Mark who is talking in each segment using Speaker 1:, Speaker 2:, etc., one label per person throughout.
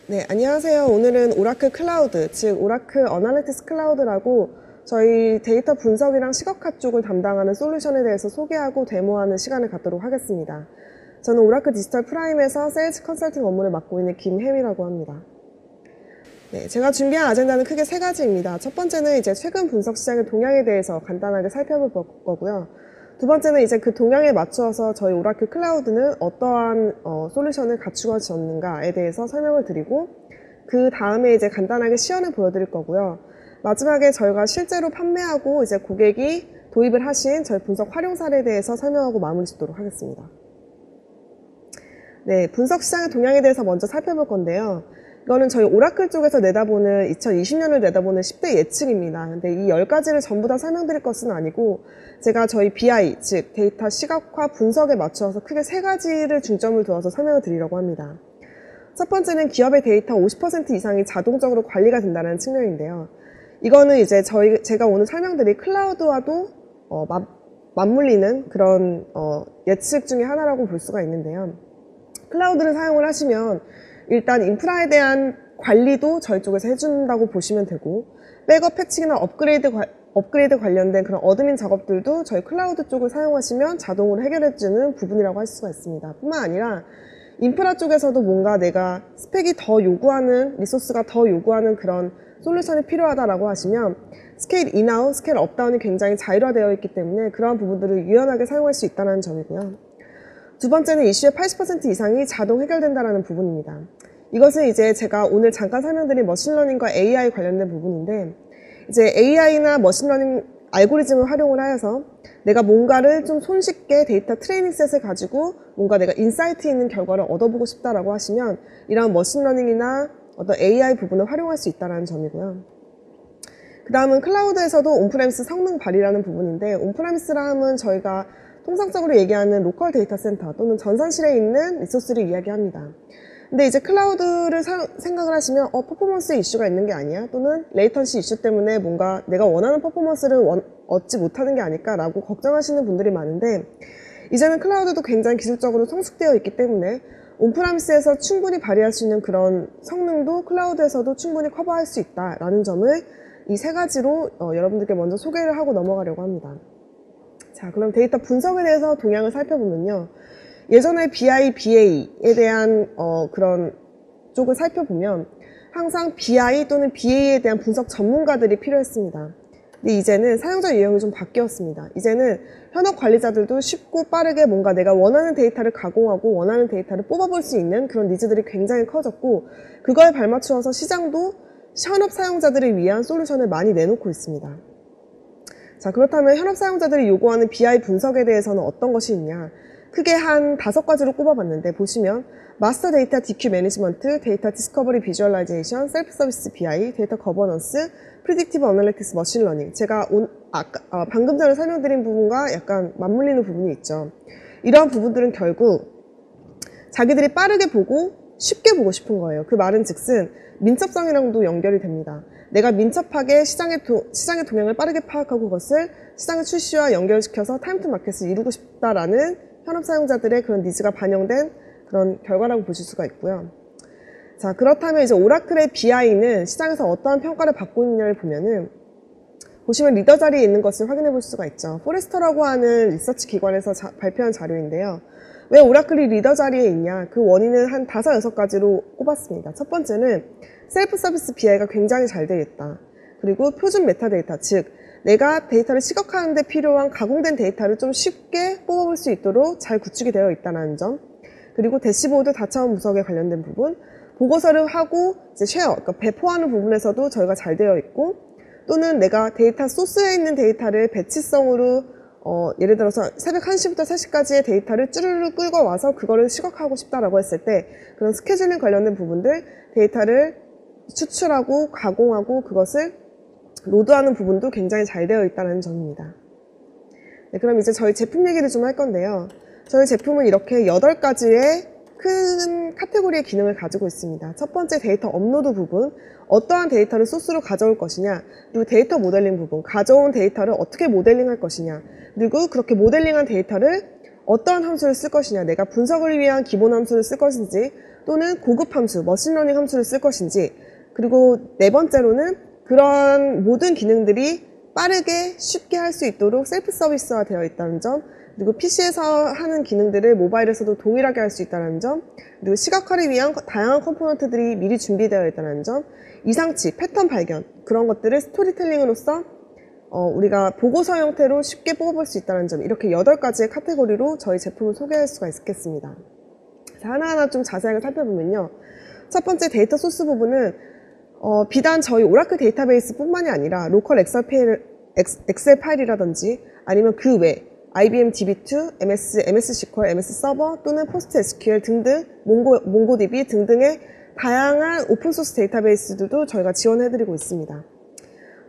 Speaker 1: 네, 안녕하세요. 오늘은 오라클 클라우드, 즉 오라클 어널리티cs 클라우드라고 저희 데이터 분석이랑 시각화 쪽을 담당하는 솔루션에 대해서 소개하고 데모하는 시간을 갖도록 하겠습니다. 저는 오라클 디지털 프라임에서 세일즈 컨설팅 업무를 맡고 있는 김혜미라고 합니다. 네, 제가 준비한 아젠다는 크게 세 가지입니다. 첫 번째는 이제 최근 분석 시장의 동향에 대해서 간단하게 살펴볼 거고요. 두 번째는 이제 그 동향에 맞추어서 저희 오라클 클라우드는 어떠한 솔루션을 갖추어졌는가에 대해서 설명을 드리고, 그 다음에 이제 간단하게 시연을 보여드릴 거고요. 마지막에 저희가 실제로 판매하고 이제 고객이 도입을 하신 저희 분석 활용 사례에 대해서 설명하고 마무리 짓도록 하겠습니다. 네, 분석 시장의 동향에 대해서 먼저 살펴볼 건데요. 이거는 저희 오라클 쪽에서 내다보는 2020년을 내다보는 10대 예측입니다. 근데 이 10가지를 전부 다 설명드릴 것은 아니고, 제가 저희 BI, 즉 데이터 시각화 분석에 맞추어서 크게 세 가지를 중점을 두어서 설명을 드리려고 합니다. 첫 번째는 기업의 데이터 50% 이상이 자동적으로 관리가 된다는 측면인데요. 이거는 이제 제가 오늘 설명드릴 클라우드와도 맞물리는 그런 예측 중에 하나라고 볼 수가 있는데요. 클라우드를 사용을 하시면 일단 인프라에 대한 관리도 저희 쪽에서 해준다고 보시면 되고, 백업 패칭이나 업그레이드 관련된 그런 어드민 작업들도 저희 클라우드 쪽을 사용하시면 자동으로 해결해주는 부분이라고 할 수가 있습니다. 뿐만 아니라 인프라 쪽에서도 뭔가 내가 스펙이 더 요구하는, 리소스가 더 요구하는 그런 솔루션이 필요하다라고 하시면 스케일 인아웃, 스케일 업다운이 굉장히 자율화되어 있기 때문에 그러한 부분들을 유연하게 사용할 수 있다는 점이고요. 두 번째는 이슈의 80% 이상이 자동 해결된다는 부분입니다. 이것은 이제 제가 오늘 잠깐 설명드린 머신러닝과 AI 관련된 부분인데, 이제 AI나 머신러닝 알고리즘을 활용을 하여서 내가 뭔가를 좀 손쉽게 데이터 트레이닝셋을 가지고 뭔가 내가 인사이트 있는 결과를 얻어보고 싶다라고 하시면 이런 머신러닝이나 어떤 AI 부분을 활용할 수 있다는 점이고요. 그 다음은 클라우드에서도 온프레미스 성능 발휘라는 부분인데, 온프레미스라 하면 저희가 통상적으로 얘기하는 로컬 데이터 센터 또는 전산실에 있는 리소스를 이야기합니다. 근데 이제 클라우드를 생각을 하시면 퍼포먼스 이슈가 있는 게 아니야? 또는 레이턴시 이슈 때문에 뭔가 내가 원하는 퍼포먼스를 얻지 못하는 게 아닐까라고 걱정하시는 분들이 많은데, 이제는 클라우드도 굉장히 기술적으로 성숙되어 있기 때문에 온프라미스에서 충분히 발휘할 수 있는 그런 성능도 클라우드에서도 충분히 커버할 수 있다라는 점을 이 세 가지로 여러분들께 먼저 소개를 하고 넘어가려고 합니다. 자, 그럼 데이터 분석에 대해서 동향을 살펴보면요. 예전에 BI, BA에 대한 그런 쪽을 살펴보면 항상 BI 또는 BA에 대한 분석 전문가들이 필요했습니다. 근데 이제는 사용자 유형이 좀 바뀌었습니다. 이제는 현업 관리자들도 쉽고 빠르게 뭔가 내가 원하는 데이터를 가공하고 원하는 데이터를 뽑아볼 수 있는 그런 니즈들이 굉장히 커졌고, 그거에 발맞추어서 시장도 현업 사용자들을 위한 솔루션을 많이 내놓고 있습니다. 자, 그렇다면 현업 사용자들이 요구하는 BI 분석에 대해서는 어떤 것이 있냐? 크게 한 5가지로 꼽아봤는데, 보시면 마스터 데이터 DQ 매니지먼트, 데이터 디스커버리 비주얼라이제이션, 셀프 서비스 BI, 데이터 거버넌스, 프리딕티브 어널리틱스 머신러닝, 제가 방금 전에 설명드린 부분과 약간 맞물리는 부분이 있죠. 이러한 부분들은 결국 자기들이 빠르게 보고 쉽게 보고 싶은 거예요. 그 말은 즉슨 민첩성이랑도 연결이 됩니다. 내가 민첩하게 시장의 동향을 빠르게 파악하고 그것을 시장의 출시와 연결시켜서 타임 투 마켓을 이루고 싶다라는 현업 사용자들의 그런 니즈가 반영된 그런 결과라고 보실 수가 있고요. 자, 그렇다면 이제 오라클의 BI는 시장에서 어떠한 평가를 받고 있느냐를 보면은, 보시면 리더 자리에 있는 것을 확인해 볼 수가 있죠. 포레스터라고 하는 리서치 기관에서 발표한 자료인데요. 왜 오라클이 리더 자리에 있냐? 그 원인은 한 5, 6가지로 꼽았습니다. 첫 번째는 셀프 서비스 BI가 굉장히 잘 되어 있다. 그리고 표준 메타데이터, 즉 내가 데이터를 시각화하는 데 필요한 가공된 데이터를 좀 쉽게 뽑아볼 수 있도록 잘 구축이 되어 있다는 점, 그리고 대시보드 다차원 분석에 관련된 부분, 보고서를 하고 이제 쉐어, 그러니까 배포하는 부분에서도 저희가 잘 되어 있고, 또는 내가 데이터 소스에 있는 데이터를 배치성으로 예를 들어서 새벽 1시부터 3시까지의 데이터를 쭈르르 끌고 와서 그거를 시각화하고 싶다라고 했을 때 그런 스케줄링 관련된 부분들, 데이터를 추출하고 가공하고 그것을 로드하는 부분도 굉장히 잘 되어 있다는 점입니다. 네, 그럼 이제 저희 제품 얘기를 좀 할 건데요. 저희 제품은 이렇게 8가지의 큰 카테고리의 기능을 가지고 있습니다. 첫 번째, 데이터 업로드 부분, 어떠한 데이터를 소스로 가져올 것이냐, 그리고 데이터 모델링 부분, 가져온 데이터를 어떻게 모델링할 것이냐, 그리고 그렇게 모델링한 데이터를 어떤 함수를 쓸 것이냐, 내가 분석을 위한 기본 함수를 쓸 것인지 또는 고급 함수, 머신러닝 함수를 쓸 것인지, 그리고 네 번째로는 그런 모든 기능들이 빠르게 쉽게 할 수 있도록 셀프 서비스화 되어 있다는 점, 그리고 PC에서 하는 기능들을 모바일에서도 동일하게 할 수 있다는 점, 그리고 시각화를 위한 다양한 컴포넌트들이 미리 준비되어 있다는 점, 이상치, 패턴 발견, 그런 것들을 스토리텔링으로서 우리가 보고서 형태로 쉽게 뽑아볼 수 있다는 점, 이렇게 8가지의 카테고리로 저희 제품을 소개할 수가 있겠습니다. 하나하나 좀 자세하게 살펴보면요. 첫 번째 데이터 소스 부분은 비단 저희 오라클 데이터베이스 뿐만이 아니라 로컬 엑셀 파일이라든지 아니면 그 외 IBM DB2, MS SQL, MS 서버 또는 포스트 SQL 등등 몽고DB 등등의 다양한 오픈소스 데이터베이스들도 저희가 지원해드리고 있습니다.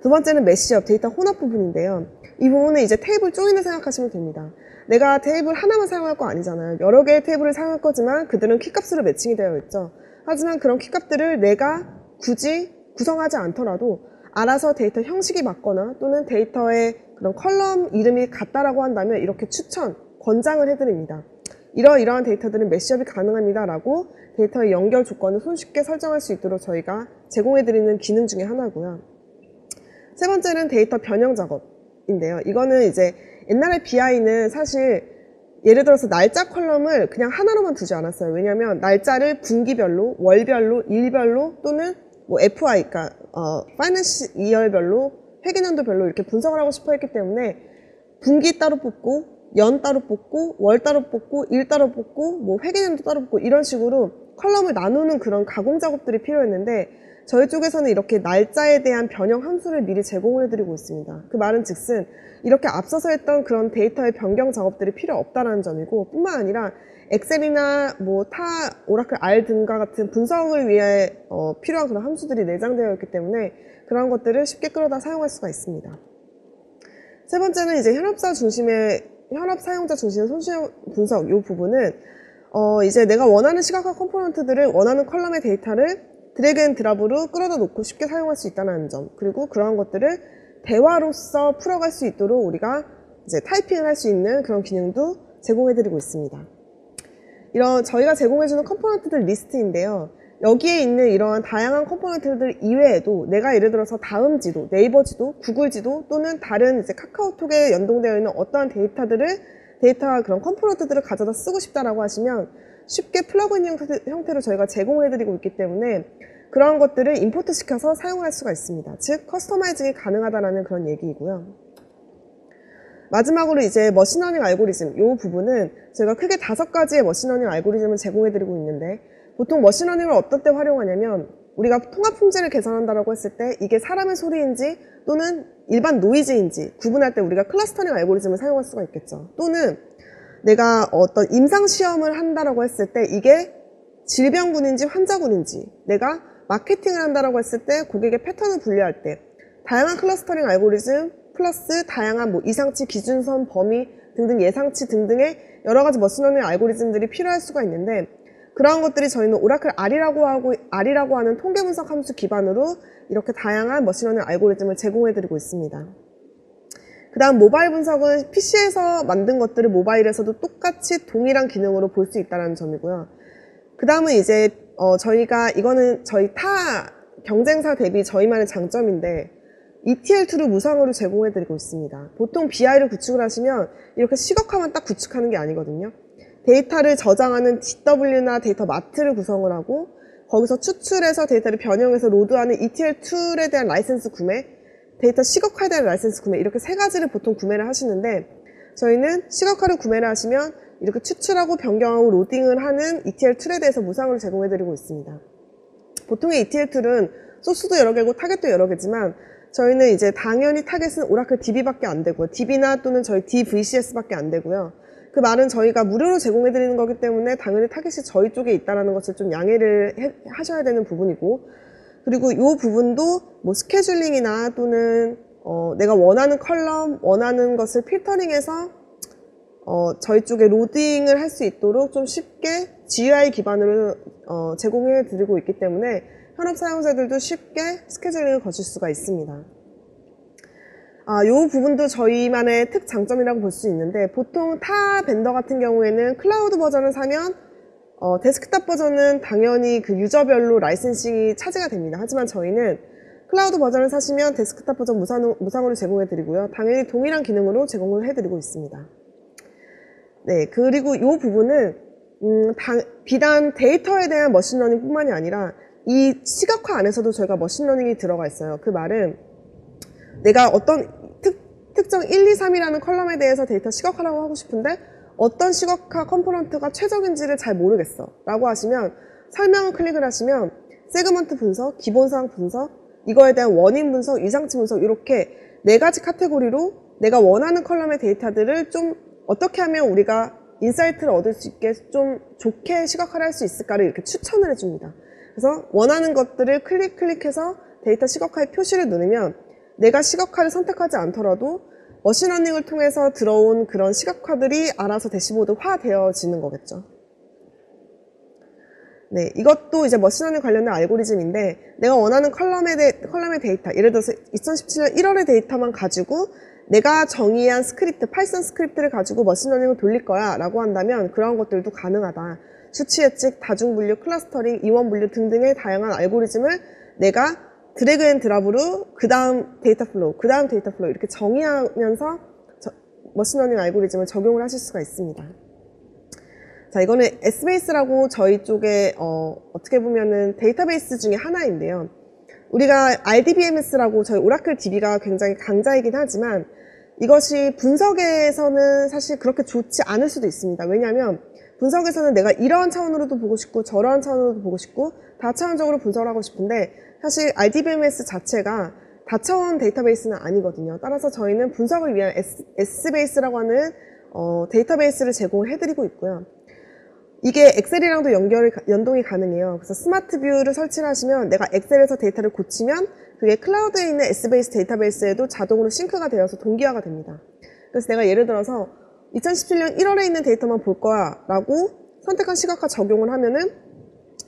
Speaker 1: 두 번째는 매시업, 데이터 혼합 부분인데요. 이 부분은 이제 테이블 조인을 생각하시면 됩니다. 내가 테이블 하나만 사용할 거 아니잖아요. 여러 개의 테이블을 사용할 거지만 그들은 키값으로 매칭이 되어 있죠. 하지만 그런 키값들을 내가 굳이 구성하지 않더라도 알아서 데이터 형식이 맞거나 또는 데이터의 그런 컬럼 이름이 같다라고 한다면 이렇게 추천, 권장을 해드립니다. 이러이러한 데이터들은 매시업이 가능합니다 라고 데이터의 연결 조건을 손쉽게 설정할 수 있도록 저희가 제공해드리는 기능 중에 하나고요. 세 번째는 데이터 변형 작업인데요. 이거는 이제 옛날에 BI는 사실 예를 들어서 날짜 컬럼을 그냥 하나로만 두지 않았어요. 왜냐하면 날짜를 분기별로, 월별로, 일별로 또는 뭐 FI, 그러니까 파이낸스 이어별로, 회계연도별로 이렇게 분석을 하고 싶어 했기 때문에 분기 따로 뽑고, 연 따로 뽑고, 월 따로 뽑고, 일 따로 뽑고, 뭐 회계연도 따로 뽑고 이런 식으로 컬럼을 나누는 그런 가공 작업들이 필요했는데 저희 쪽에서는 이렇게 날짜에 대한 변형 함수를 미리 제공을 해드리고 있습니다. 그 말은 즉슨 이렇게 앞서서 했던 그런 데이터의 변경 작업들이 필요 없다는 점이고, 뿐만 아니라 엑셀이나 뭐 타 오라클 R 등과 같은 분석을 위해 필요한 그런 함수들이 내장되어 있기 때문에 그런 것들을 쉽게 끌어다 사용할 수가 있습니다. 세 번째는 이제 현업 사용자 중심의 손실 분석, 이 부분은 이제 내가 원하는 시각화 컴포넌트들을 원하는 컬럼의 데이터를 드래그 앤 드랍으로 끌어다 놓고 쉽게 사용할 수 있다는 점, 그리고 그러한 것들을 대화로서 풀어갈 수 있도록 우리가 이제 타이핑을 할 수 있는 그런 기능도 제공해드리고 있습니다. 이런 저희가 제공해주는 컴포넌트들 리스트인데요. 여기에 있는 이러한 다양한 컴포넌트들 이외에도 내가 예를 들어서 다음 지도, 네이버 지도, 구글 지도 또는 다른 이제 카카오톡에 연동되어 있는 어떠한 데이터 그런 컴포넌트들을 가져다 쓰고 싶다라고 하시면 쉽게 플러그인 형태로 저희가 제공해드리고 있기 때문에 그러한 것들을 임포트 시켜서 사용할 수가 있습니다. 즉 커스터마이징이 가능하다는 그런 얘기이고요. 마지막으로 이제 머신러닝 알고리즘, 이 부분은 저희가 크게 5가지의 머신러닝 알고리즘을 제공해드리고 있는데, 보통 머신러닝을 어떤 때 활용하냐면 우리가 통합 품질을 계산한다고 했을 때 이게 사람의 소리인지 또는 일반 노이즈인지 구분할 때 우리가 클러스터링 알고리즘을 사용할 수가 있겠죠. 또는 내가 어떤 임상시험을 한다라고 했을 때 이게 질병군인지 환자군인지, 내가 마케팅을 한다라고 했을 때 고객의 패턴을 분류할 때 다양한 클러스터링 알고리즘 플러스 다양한 뭐 이상치, 기준선, 범위 등등 예상치 등등의 여러 가지 머신러닝 알고리즘들이 필요할 수가 있는데, 그러한 것들이 저희는 오라클 R이라고 하는 통계 분석 함수 기반으로 이렇게 다양한 머신러닝 알고리즘을 제공해드리고 있습니다. 그 다음 모바일 분석은 PC에서 만든 것들을 모바일에서도 똑같이 동일한 기능으로 볼 수 있다는 점이고요. 그 다음은 이제 저희가 이거는 저희 타 경쟁사 대비 저희만의 장점인데 ETL2를 무상으로 제공해드리고 있습니다. 보통 BI를 구축을 하시면 이렇게 시각화만 딱 구축하는 게 아니거든요. 데이터를 저장하는 DW나 데이터 마트를 구성을 하고 거기서 추출해서 데이터를 변형해서 로드하는 ETL2에 대한 라이센스 구매, 데이터 시각화에 대한 라이센스 구매, 이렇게 3가지를 보통 구매를 하시는데 저희는 시각화를 구매를 하시면 이렇게 추출하고 변경하고 로딩을 하는 ETL2에 대해서 무상으로 제공해드리고 있습니다. 보통의 ETL2는 소스도 여러 개고 타겟도 여러 개지만 저희는 이제 당연히 타겟은 오라클 DB밖에 안 되고요. DB나 또는 저희 DVCS밖에 안 되고요. 그 말은 저희가 무료로 제공해드리는 거기 때문에 당연히 타겟이 저희 쪽에 있다는 것을 좀 양해를 하셔야 되는 부분이고, 그리고 이 부분도 뭐 스케줄링이나 또는 내가 원하는 컬럼, 원하는 것을 필터링해서 저희 쪽에 로딩을 할 수 있도록 좀 쉽게 GUI 기반으로 제공해드리고 있기 때문에 현업 사용자들도 쉽게 스케줄링을 거칠 수가 있습니다. 요 부분도 저희만의 특장점이라고 볼 수 있는데, 보통 타 벤더 같은 경우에는 클라우드 버전을 사면 데스크탑 버전은 당연히 그 유저별로 라이센싱이 차지가 됩니다. 하지만 저희는 클라우드 버전을 사시면 데스크탑 버전 무상으로 제공해드리고요. 당연히 동일한 기능으로 제공을 해드리고 있습니다. 네, 그리고 이 부분은 비단 데이터에 대한 머신러닝 뿐만이 아니라 이 시각화 안에서도 저희가 머신러닝이 들어가 있어요. 그 말은 내가 어떤 특정 1, 2, 3이라는 컬럼에 대해서 데이터 시각화라고 하고 싶은데 어떤 시각화 컴포넌트가 최적인지를 잘 모르겠어 라고 하시면 설명을 클릭을 하시면 세그먼트 분석, 기본사항 분석, 이거에 대한 원인 분석, 이상치 분석 이렇게 4가지 카테고리로 내가 원하는 컬럼의 데이터들을 좀 어떻게 하면 우리가 인사이트를 얻을 수 있게 좀 좋게 시각화를 할 수 있을까를 이렇게 추천을 해줍니다. 그래서 원하는 것들을 클릭해서 데이터 시각화의 표시를 누르면 내가 시각화를 선택하지 않더라도 머신러닝을 통해서 들어온 그런 시각화들이 알아서 대시보드화 되어지는 거겠죠. 네, 이것도 이제 머신러닝 관련된 알고리즘인데 내가 원하는 컬럼의 데이터, 예를 들어서 2017년 1월의 데이터만 가지고 내가 정의한 스크립트, 파이썬 스크립트를 가지고 머신러닝을 돌릴 거야 라고 한다면 그런 것들도 가능하다. 수치 예측, 다중분류, 클러스터링, 이원분류 등등의 다양한 알고리즘을 내가 드래그 앤 드랍으로 그 다음 데이터 플로우 이렇게 정의하면서 머신러닝 알고리즘을 적용을 하실 수가 있습니다. 자, 이거는 S베이스라고 저희 쪽에 어떻게 보면은 데이터베이스 중에 하나인데요. 우리가 RDBMS라고 저희 오라클 DB가 굉장히 강자이긴 하지만 이것이 분석에서는 사실 그렇게 좋지 않을 수도 있습니다. 왜냐하면 분석에서는 내가 이러한 차원으로도 보고 싶고 저러한 차원으로도 보고 싶고 다차원적으로 분석을 하고 싶은데 사실 RDBMS 자체가 다차원 데이터베이스는 아니거든요. 따라서 저희는 분석을 위한 S베이스라고 하는 데이터베이스를 제공을 해드리고 있고요. 이게 엑셀이랑도 연동이 가능해요. 그래서 스마트 뷰를 설치를 하시면 내가 엑셀에서 데이터를 고치면 그게 클라우드에 있는 S베이스 데이터베이스에도 자동으로 싱크가 되어서 동기화가 됩니다. 그래서 내가 예를 들어서 2017년 1월에 있는 데이터만 볼 거야 라고 선택한 시각화 적용을 하면은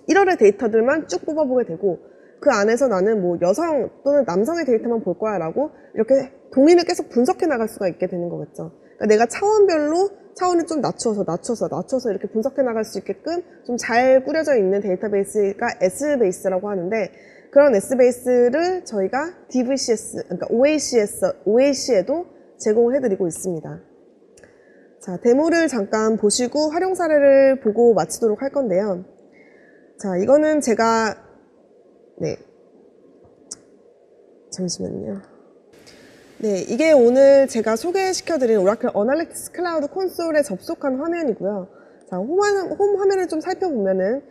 Speaker 1: 1월의 데이터들만 쭉 뽑아보게 되고 그 안에서 나는 뭐 여성 또는 남성의 데이터만 볼 거야 라고 이렇게 동인을 계속 분석해 나갈 수가 있게 되는 거겠죠. 그러니까 내가 차원별로 차원을 좀 낮춰서 이렇게 분석해 나갈 수 있게끔 좀 잘 꾸려져 있는 데이터베이스가 S베이스라고 하는데 그런 S베이스를 저희가 DVCS, 그러니까 OAC에도 제공을 해드리고 있습니다. 자, 데모를 잠깐 보시고 활용 사례를 보고 마치도록 할 건데요. 자, 이거는 제가 잠시만요. 네, 이게 오늘 제가 소개시켜드린 오라클 어널리틱스 클라우드 콘솔에 접속한 화면이고요. 자, 홈 화면을 좀 살펴보면은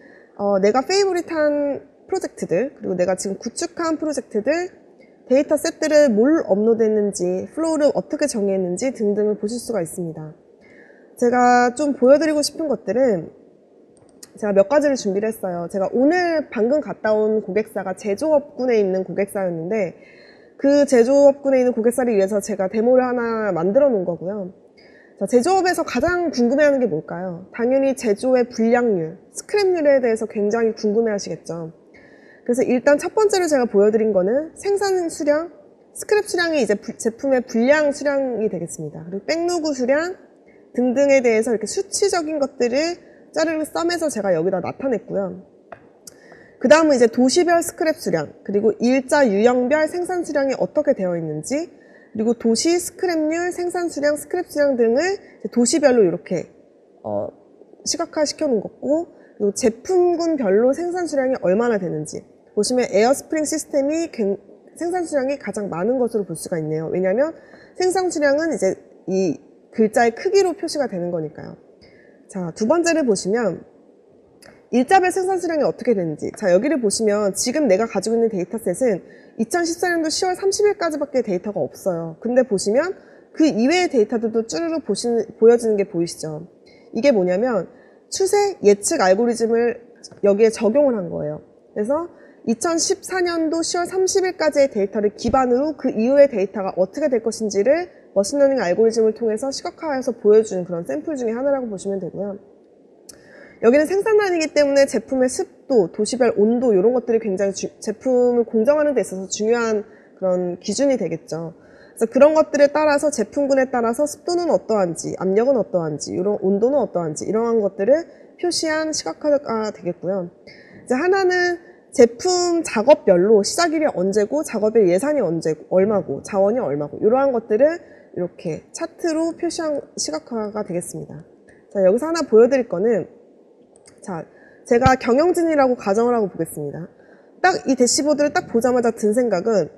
Speaker 1: 내가 페이보릿한 프로젝트들 그리고 내가 지금 구축한 프로젝트들 데이터 셋들을 뭘 업로드했는지 플로우를 어떻게 정의했는지 등등을 보실 수가 있습니다. 제가 좀 보여드리고 싶은 것들은 제가 몇 가지를 준비를 했어요. 제가 오늘 방금 갔다 온 고객사가 제조업군에 있는 고객사였는데 그 제조업군에 있는 고객사를 위해서 제가 데모를 하나 만들어 놓은 거고요. 자, 제조업에서 가장 궁금해하는 게 뭘까요? 당연히 제조의 불량률, 스크랩률에 대해서 굉장히 궁금해 하시겠죠. 그래서 일단 첫 번째로 제가 보여드린 거는 생산 수량, 스크랩 수량이 이제 제품의 불량 수량이 되겠습니다. 그리고 백로그 수량 등등에 대해서 이렇게 수치적인 것들을 자르르 썸해서 제가 여기다 나타냈고요. 그 다음은 이제 도시별 스크랩 수량, 그리고 일자 유형별 생산 수량이 어떻게 되어 있는지, 그리고 도시 스크랩률, 생산 수량, 스크랩 수량 등을 도시별로 이렇게 시각화 시켜 놓은 거고, 그리고 제품군별로 생산 수량이 얼마나 되는지 보시면 에어스프링 시스템이 생산 수량이 가장 많은 것으로 볼 수가 있네요. 왜냐하면 생산 수량은 이제 이 글자의 크기로 표시가 되는 거니까요. 자, 두 번째를 보시면 일자별 생산 수량이 어떻게 되는지. 자, 여기를 보시면 지금 내가 가지고 있는 데이터셋은 2014년도 10월 30일까지밖에 데이터가 없어요. 근데 보시면 그 이외의 데이터들도 쭈르르 보여지는 게 보이시죠? 이게 뭐냐면 추세 예측 알고리즘을 여기에 적용을 한 거예요. 그래서 2014년도 10월 30일까지의 데이터를 기반으로 그 이후의 데이터가 어떻게 될 것인지를 머신러닝 알고리즘을 통해서 시각화해서 보여주는 그런 샘플 중에 하나라고 보시면 되고요. 여기는 생산란이기 때문에 제품의 습도, 도시별 온도 이런 것들이 굉장히 제품을 공정하는 데 있어서 중요한 그런 기준이 되겠죠. 그래서 그런 것들에 따라서 제품군에 따라서 습도는 어떠한지, 압력은 어떠한지, 이런 온도는 어떠한지 이러한 것들을 표시한 시각화가 되겠고요. 이제 하나는 제품 작업별로 시작일이 언제고 작업의 예산이 언제고 얼마고 자원이 얼마고 이러한 것들을 이렇게 차트로 표시한 시각화가 되겠습니다. 자, 여기서 하나 보여드릴 거는 자, 제가 경영진이라고 가정을 하고 보겠습니다. 딱 이 대시보드를 딱 보자마자 든 생각은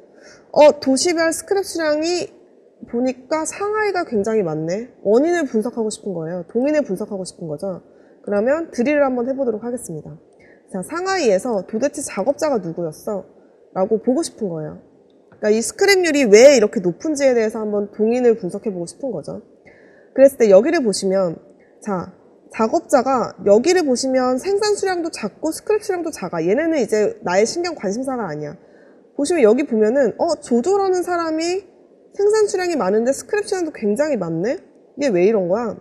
Speaker 1: 도시별 스크랩 수량이 보니까 상하이가 굉장히 많네. 원인을 분석하고 싶은 거예요. 동인을 분석하고 싶은 거죠. 그러면 드릴을 한번 해보도록 하겠습니다. 자, 상하이에서 도대체 작업자가 누구였어? 라고 보고 싶은 거예요. 그러니까 이 스크랩률이 왜 이렇게 높은지에 대해서 한번 동인을 분석해보고 싶은 거죠. 그랬을 때 여기를 보시면 자, 작업자가 여기를 보시면 생산 수량도 작고 스크랩 수량도 작아. 얘네는 이제 나의 신경 관심사가 아니야. 보시면 여기 보면은 조조라는 사람이 생산 수량이 많은데 스크랩 수량도 굉장히 많네? 이게 왜 이런 거야?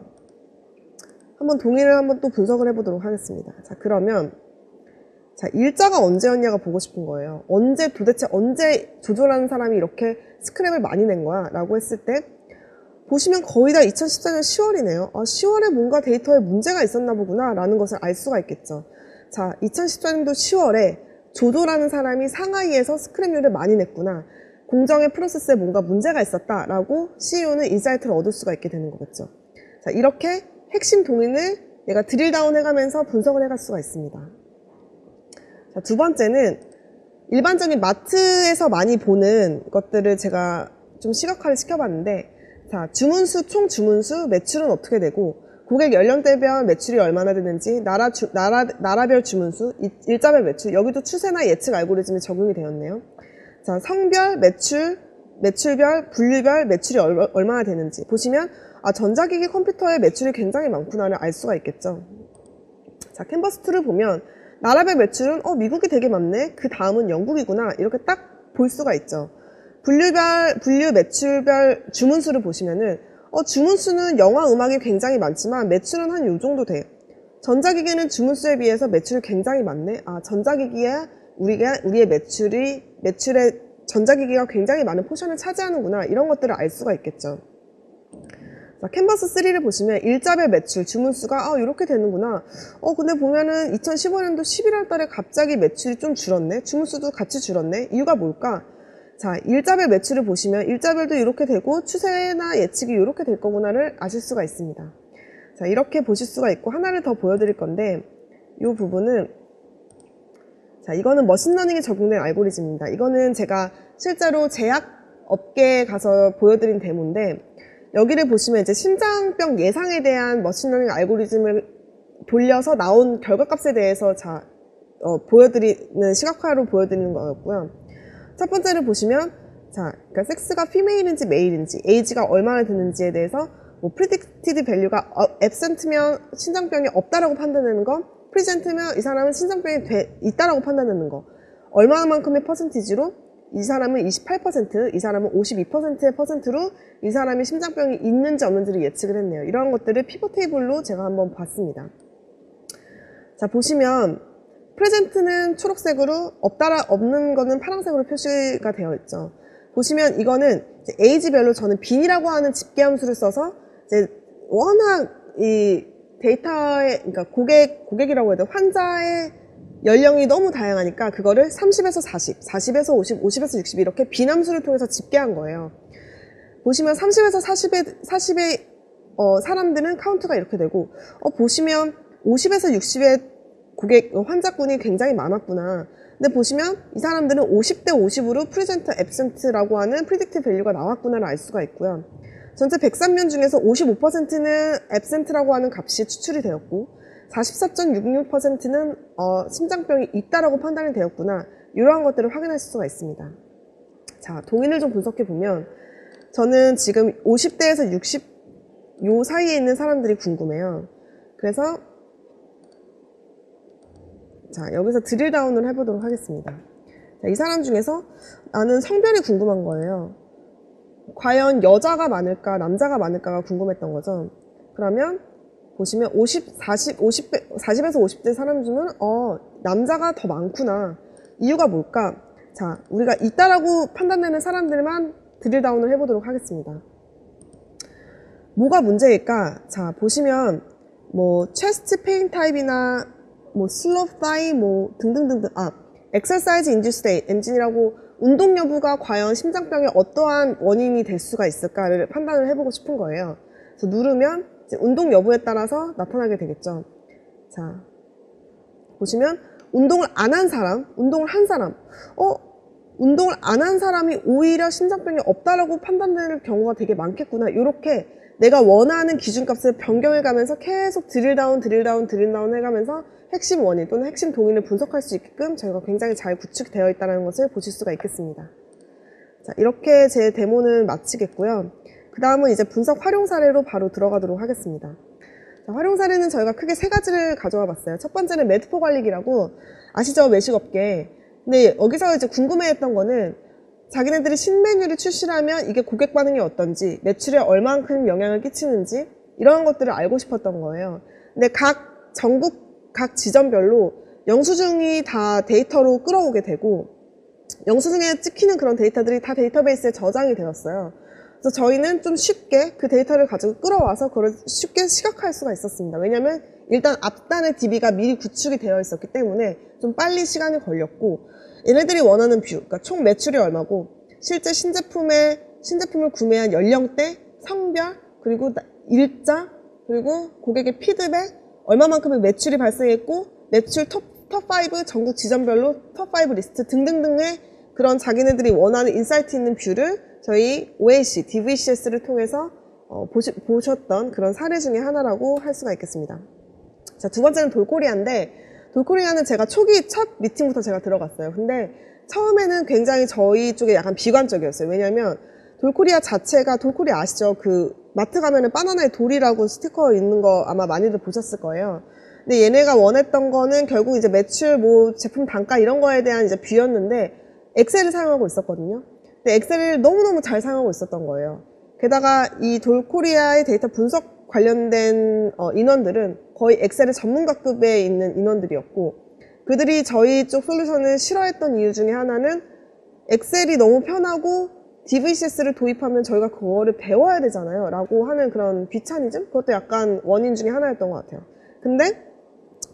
Speaker 1: 한번 동의를 한번 또 분석을 해보도록 하겠습니다. 자, 그러면 자, 일자가 언제였냐가 보고 싶은 거예요. 도대체 언제 조조라는 사람이 이렇게 스크랩을 많이 낸 거야? 라고 했을 때 보시면 거의 다 2014년 10월이네요. 10월에 뭔가 데이터에 문제가 있었나 보구나 라는 것을 알 수가 있겠죠. 자, 2014년도 10월에 조조라는 사람이 상하이에서 스크랩률을 많이 냈구나. 공정의 프로세스에 뭔가 문제가 있었다라고 CEO는 인사이트를 얻을 수가 있게 되는 거겠죠. 자, 이렇게 핵심 동인을 내가 드릴다운 해가면서 분석을 해갈 수가 있습니다. 자, 두 번째는 일반적인 마트에서 많이 보는 것들을 제가 좀 시각화를 시켜봤는데 자, 총 주문수, 매출은 어떻게 되고 고객 연령대별 매출이 얼마나 되는지 나라별 주문수, 일자별 매출 여기도 추세나 예측 알고리즘이 적용이 되었네요. 자, 성별, 매출별, 분류별 매출이 얼마나 되는지 보시면 전자기기 컴퓨터의 매출이 굉장히 많구나를 알 수가 있겠죠. 자, 캔버스2를 보면 나라별 매출은 미국이 되게 많네. 그 다음은 영국이구나. 이렇게 딱 볼 수가 있죠. 분류 매출별 주문수를 보시면은 주문수는 영화 음악이 굉장히 많지만 매출은 한 요 정도 돼. 전자기기는 주문수에 비해서 매출이 굉장히 많네. 전자기기에 우리의 매출에 전자기기가 굉장히 많은 포션을 차지하는구나. 이런 것들을 알 수가 있겠죠. 자, 캔버스3를 보시면 일자별 매출, 주문수가 이렇게 되는구나. 근데 보면은 2015년도 11월 달에 갑자기 매출이 좀 줄었네. 주문수도 같이 줄었네. 이유가 뭘까? 자, 일자별 매출을 보시면 일자별도 이렇게 되고 추세나 예측이 이렇게 될 거구나를 아실 수가 있습니다. 자, 이렇게 보실 수가 있고 하나를 더 보여드릴 건데 이 부분은 자, 이거는 머신러닝에 적용된 알고리즘입니다. 이거는 제가 실제로 제약업계에 가서 보여드린 데모인데 여기를 보시면 이제 심장병 예상에 대한 머신러닝 알고리즘을 돌려서 나온 결과값에 대해서 보여드리는 시각화로 보여드리는 거였고요. 첫 번째를 보시면 그러니까 섹스가 피메일인지 메일인지 에이지가 얼마나 되는지에 대해서 프리딕티드 밸류가 absent면 신장병이 없다라고 판단하는 거, 프리젠트면 이 사람은 신장병이 있다라고 판단하는 거, 얼마만큼의 퍼센티지로 이 사람은 28%, 이 사람은 52%의 퍼센트로 이 사람이 심장병이 있는지 없는지를 예측을 했네요. 이러한 것들을 피벗 테이블로 제가 한번 봤습니다. 자, 보시면 프레젠트는 초록색으로 없는 거는 파란색으로 표시가 되어 있죠. 보시면 이거는 이제 에이지별로 저는 빈이라고 하는 집계함수를 써서 이제 워낙 이 데이터에 그러니까 고객이라고 해야 돼 환자의 연령이 너무 다양하니까 그거를 30에서 40, 40에서 50, 50에서 60 이렇게 빈함수를 통해서 집계한 거예요. 보시면 30에서 40의 사람들은 카운트가 이렇게 되고 보시면 50에서 60의 환자군이 굉장히 많았구나. 근데 보시면 이 사람들은 50대 50으로 프리젠트 앱센트라고 하는 프리딕티브 밸류가 나왔구나를 알 수가 있고요. 전체 103명 중에서 55%는 앱센트라고 하는 값이 추출이 되었고 44.66%는 심장병이 있다라고 판단이 되었구나. 이러한 것들을 확인하실 수가 있습니다. 자, 동인을 좀 분석해 보면 저는 지금 50대에서 60 요 사이에 있는 사람들이 궁금해요. 그래서 자, 여기서 드릴다운을 해보도록 하겠습니다. 자, 이 사람 중에서 나는 성별이 궁금한 거예요. 과연 여자가 많을까 남자가 많을까가 궁금했던 거죠. 그러면 보시면 40에서 50대 사람 중은 남자가 더 많구나. 이유가 뭘까? 자, 우리가 있다라고 판단되는 사람들만 드릴다운을 해보도록 하겠습니다. 뭐가 문제일까? 자, 보시면 뭐 체스트 페인 타입이나 뭐 슬로우 사이 뭐 등등등등, 엑서사이즈 인듀스 엔진이라고 운동 여부가 과연 심장병의 어떠한 원인이 될 수가 있을까를 판단을 해보고 싶은 거예요. 그래서 누르면 이제 운동 여부에 따라서 나타나게 되겠죠. 자, 보시면 운동을 안 한 사람, 운동을 한 사람, 운동을 안 한 사람이 오히려 심장병이 없다라고 판단되는 경우가 되게 많겠구나. 이렇게 내가 원하는 기준값을 변경해가면서 계속 드릴다운 해가면서 핵심 원인 또는 핵심 동인을 분석할 수 있게끔 저희가 굉장히 잘 구축되어 있다는 것을 보실 수가 있겠습니다. 자, 이렇게 제 데모는 마치겠고요. 그 다음은 이제 분석 활용 사례로 바로 들어가도록 하겠습니다. 자, 활용 사례는 저희가 크게 세 가지를 가져와 봤어요. 첫 번째는 매트포 관리기라고, 아시죠? 외식업계. 근데 여기서 이제 궁금해했던 거는 자기네들이 신메뉴를 출시하면 이게 고객 반응이 어떤지, 매출에 얼만큼 영향을 끼치는지 이런 것들을 알고 싶었던 거예요. 근데 전국 각 지점별로 영수증이 다 데이터로 끌어오게 되고 영수증에 찍히는 그런 데이터들이 다 데이터베이스에 저장이 되었어요. 그래서 저희는 좀 쉽게 그 데이터를 가지고 끌어와서 그걸 쉽게 시각화할 수가 있었습니다. 왜냐면 일단 앞단의 DB가 미리 구축이 되어 있었기 때문에 좀 빨리 시간이 걸렸고, 얘네들이 원하는 뷰, 그러니까 총 매출이 얼마고 실제 신제품을 구매한 연령대, 성별, 그리고 일자, 그리고 고객의 피드백, 얼마만큼의 매출이 발생했고 매출 톱5 전국 지점별로 톱5 리스트 등등등의 그런 자기네들이 원하는 인사이트 있는 뷰를 저희 OAC, DVCS를 통해서 보셨던 그런 사례 중에 하나라고 할 수가 있겠습니다. 자, 두 번째는 돌코리아인데, 돌코리아는 제가 초기 첫 미팅부터 제가 들어갔어요. 근데 처음에는 굉장히 저희 쪽에 약간 비관적이었어요. 왜냐면 돌코리아 자체가, 돌코리아 아시죠? 그 마트 가면은 바나나의 돌이라고 스티커 있는 거 아마 많이들 보셨을 거예요. 근데 얘네가 원했던 거는 결국 이제 매출, 뭐 제품 단가 이런 거에 대한 이제 뷰였는데 엑셀을 사용하고 있었거든요. 근데 엑셀을 너무너무 잘 사용하고 있었던 거예요. 게다가 이 돌코리아의 데이터 분석 관련된 인원들은 거의 엑셀의 전문가급에 있는 인원들이었고, 그들이 저희 쪽 솔루션을 싫어했던 이유 중에 하나는 엑셀이 너무 편하고 DVCS를 도입하면 저희가 그거를 배워야 되잖아요 라고 하는 그런 귀차니즘? 그것도 약간 원인 중에 하나였던 것 같아요. 근데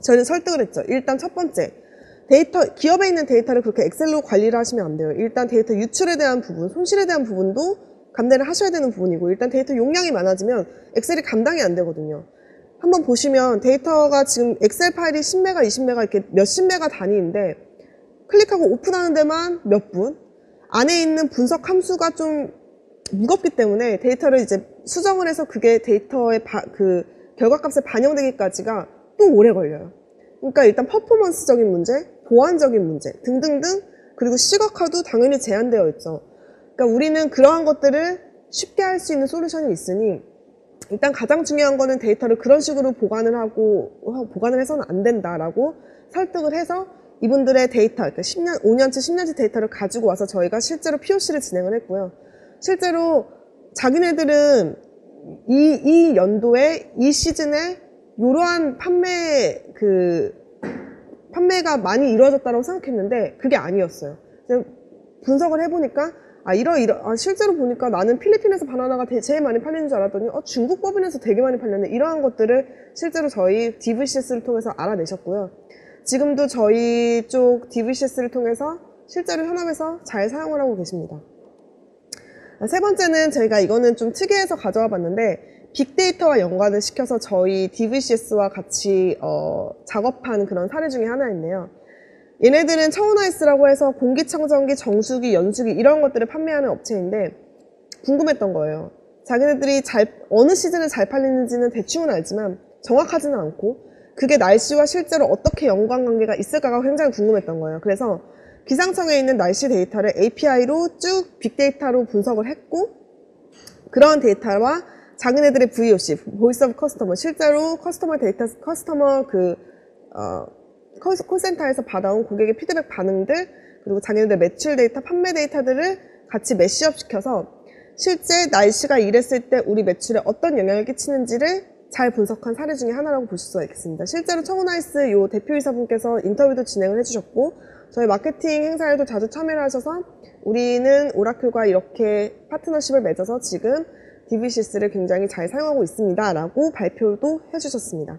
Speaker 1: 저희는 설득을 했죠. 일단 첫 번째, 기업에 있는 데이터를 그렇게 엑셀로 관리를 하시면 안 돼요. 일단 데이터 유출에 대한 부분, 손실에 대한 부분도 감내를 하셔야 되는 부분이고, 일단 데이터 용량이 많아지면 엑셀이 감당이 안 되거든요. 한번 보시면 데이터가 지금 엑셀 파일이 10메가, 20메가 이렇게 몇십 메가 단위인데 클릭하고 오픈하는 데만 몇 분, 안에 있는 분석 함수가 좀 무겁기 때문에 데이터를 이제 수정을 해서 그게 데이터의 그 결과값에 반영되기까지가 또 오래 걸려요. 그러니까 일단 퍼포먼스적인 문제, 보안적인 문제 등등등, 그리고 시각화도 당연히 제한되어 있죠. 그러니까 우리는 그러한 것들을 쉽게 할 수 있는 솔루션이 있으니 일단 가장 중요한 거는 데이터를 그런 식으로 보관을 해서는 안 된다라고 설득을 해서 이분들의 데이터, 그러니까 5년치, 10년치 데이터를 가지고 와서 저희가 실제로 POC를 진행을 했고요. 실제로 자기네들은 이 연도에, 이 시즌에 이러한 판매가 많이 이루어졌다고 생각했는데 그게 아니었어요. 분석을 해보니까 실제로 보니까 나는 필리핀에서 바나나가 제일 많이 팔리는 줄 알았더니 중국 법인에서 되게 많이 팔렸네. 이러한 것들을 실제로 저희 DVCS를 통해서 알아내셨고요. 지금도 저희 쪽 DVCS를 통해서 실제로 현업에서 잘 사용을 하고 계십니다. 세 번째는 저희가 이거는 좀 특이해서 가져와 봤는데, 빅데이터와 연관을 시켜서 저희 DVCS와 같이 작업한 그런 사례 중에 하나인데요. 얘네들은 청운아이스라고 해서 공기청정기, 정수기, 연수기 이런 것들을 판매하는 업체인데 궁금했던 거예요. 자기네들이 어느 시즌에 잘 팔리는지는 대충은 알지만 정확하지는 않고 그게 날씨와 실제로 어떻게 연관관계가 있을까가 굉장히 궁금했던 거예요. 그래서 기상청에 있는 날씨 데이터를 API로 쭉 빅데이터로 분석을 했고, 그런 데이터와 자기네들의 VOC, 보이스 오브 커스터머, 실제로 커스터머 콜센터에서 받아온 고객의 피드백 반응들, 그리고 자기네들 매출 데이터, 판매 데이터들을 같이 매시업 시켜서 실제 날씨가 이랬을 때 우리 매출에 어떤 영향을 끼치는지를 잘 분석한 사례 중에 하나라고 보실 수가 있겠습니다. 실제로 청운아이스 요 대표이사분께서 인터뷰도 진행을 해주셨고, 저희 마케팅 행사에도 자주 참여를 하셔서 우리는 오라클과 이렇게 파트너십을 맺어서 지금 DVCS를 굉장히 잘 사용하고 있습니다 라고 발표도 해주셨습니다.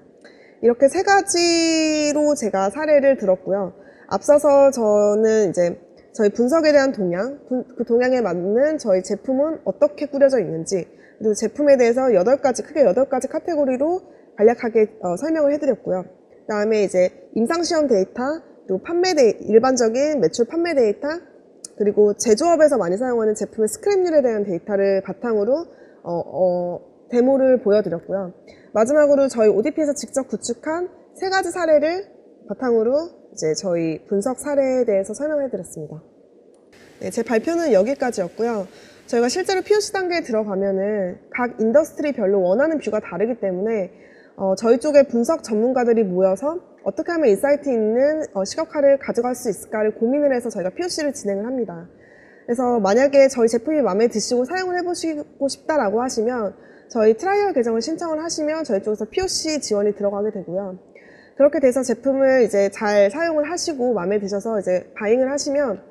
Speaker 1: 이렇게 세 가지로 제가 사례를 들었고요. 앞서서 저는 이제 저희 분석에 대한 동향, 그 동향에 맞는 저희 제품은 어떻게 꾸려져 있는지, 그리고 제품에 대해서 크게 8가지 카테고리로 간략하게 설명을 해드렸고요. 그 다음에 이제 임상시험 데이터, 그리고 일반적인 매출 판매 데이터, 그리고 제조업에서 많이 사용하는 제품의 스크랩률에 대한 데이터를 바탕으로 데모를 보여드렸고요. 마지막으로 저희 ODP에서 직접 구축한 3가지 사례를 바탕으로 이제 저희 분석 사례에 대해서 설명해드렸습니다. 네, 제 발표는 여기까지였고요. 저희가 실제로 POC 단계에 들어가면은 각 인더스트리별로 원하는 뷰가 다르기 때문에 저희 쪽에 분석 전문가들이 모여서 어떻게 하면 인사이트 있는 시각화를 가져갈 수 있을까를 고민을 해서 저희가 POC를 진행을 합니다. 그래서 만약에 저희 제품이 마음에 드시고 사용을 해보시고 싶다라고 하시면 저희 트라이얼 계정을 신청을 하시면 저희 쪽에서 POC 지원이 들어가게 되고요. 그렇게 돼서 제품을 이제 잘 사용을 하시고 마음에 드셔서 이제 바잉을 하시면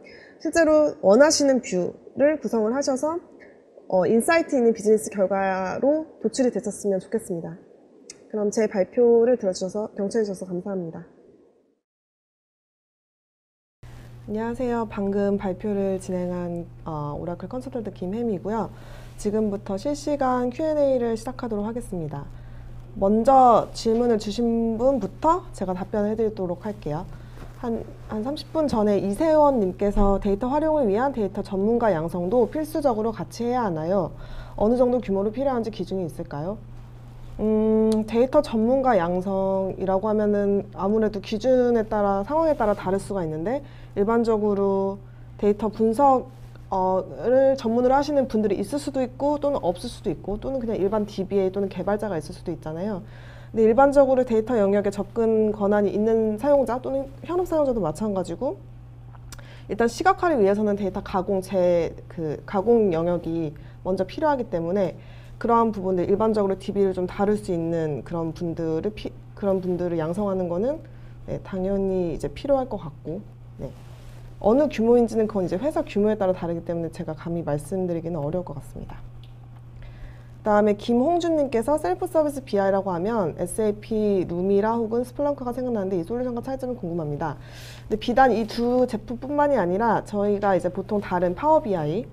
Speaker 1: 실제로 원하시는 뷰를 구성을 하셔서 인사이트 있는 비즈니스 결과로 도출이 됐었으면 좋겠습니다. 그럼 제 발표를 들어주셔서 경청해 주셔서 감사합니다. 안녕하세요. 방금 발표를 진행한 오라클 컨설턴트 김혜미고요. 지금부터 실시간 Q&A를 시작하도록 하겠습니다. 먼저 질문을 주신 분부터 제가 답변을 해드리도록 할게요. 한 30분 전에 이세원님께서 데이터 활용을 위한 데이터 전문가 양성도 필수적으로 같이 해야 하나요? 어느 정도 규모로 필요한지 기준이 있을까요? 데이터 전문가 양성이라고 하면은 아무래도 기준에 따라 상황에 따라 다를 수가 있는데 일반적으로 데이터 분석을 전문으로 하시는 분들이 있을 수도 있고 또는 없을 수도 있고 또는 그냥 일반 DBA 또는 개발자가 있을 수도 있잖아요. 근데 일반적으로 데이터 영역에 접근 권한이 있는 사용자 또는 현업 사용자도 마찬가지고 일단 시각화를 위해서는 데이터 가공 영역이 먼저 필요하기 때문에 그러한 부분들 일반적으로 DB를 좀 다룰 수 있는 그런 분들을 양성하는 거는 네, 당연히 이제 필요할 것 같고 네. 어느 규모인지는 그건 이제 회사 규모에 따라 다르기 때문에 제가 감히 말씀드리기는 어려울 것 같습니다. 그다음에 김홍준님께서 셀프 서비스 BI라고 하면 SAP 루미라 혹은 스플렁크가 생각나는데 이 솔루션과 차이점이 궁금합니다. 근데 비단 이 두 제품뿐만이 아니라 저희가 이제 보통 다른 파워 BI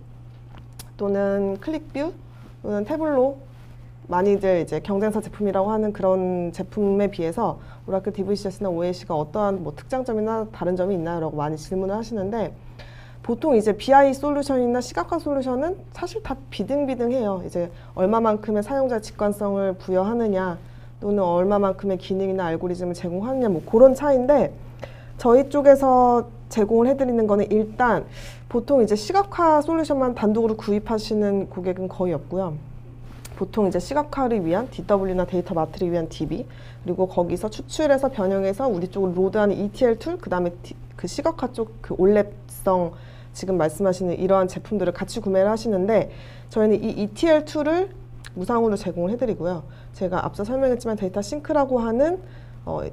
Speaker 1: 또는 클릭뷰 또는 태블로 많이들 이제 경쟁사 제품이라고 하는 그런 제품에 비해서 오라클 DVCS나 OAC가 어떠한 뭐 특장점이나 다른 점이 있나요? 라고 많이 질문을 하시는데 보통 이제 BI 솔루션이나 시각화 솔루션은 사실 다 비등비등해요. 이제 얼마만큼의 사용자 직관성을 부여하느냐 또는 얼마만큼의 기능이나 알고리즘을 제공하느냐 뭐 그런 차이인데 저희 쪽에서 제공을 해드리는 거는 일단 보통 이제 시각화 솔루션만 단독으로 구입하시는 고객은 거의 없고요. 보통 이제 시각화를 위한 DW나 데이터 마트를 위한 DB 그리고 거기서 추출해서 변형해서 우리 쪽으로 로드하는 ETL 툴 그 다음에 그 시각화 쪽 그 올랩성 지금 말씀하시는 이러한 제품들을 같이 구매를 하시는데 저희는 이 ETL 툴을 무상으로 제공을 해드리고요. 제가 앞서 설명했지만 데이터 싱크라고 하는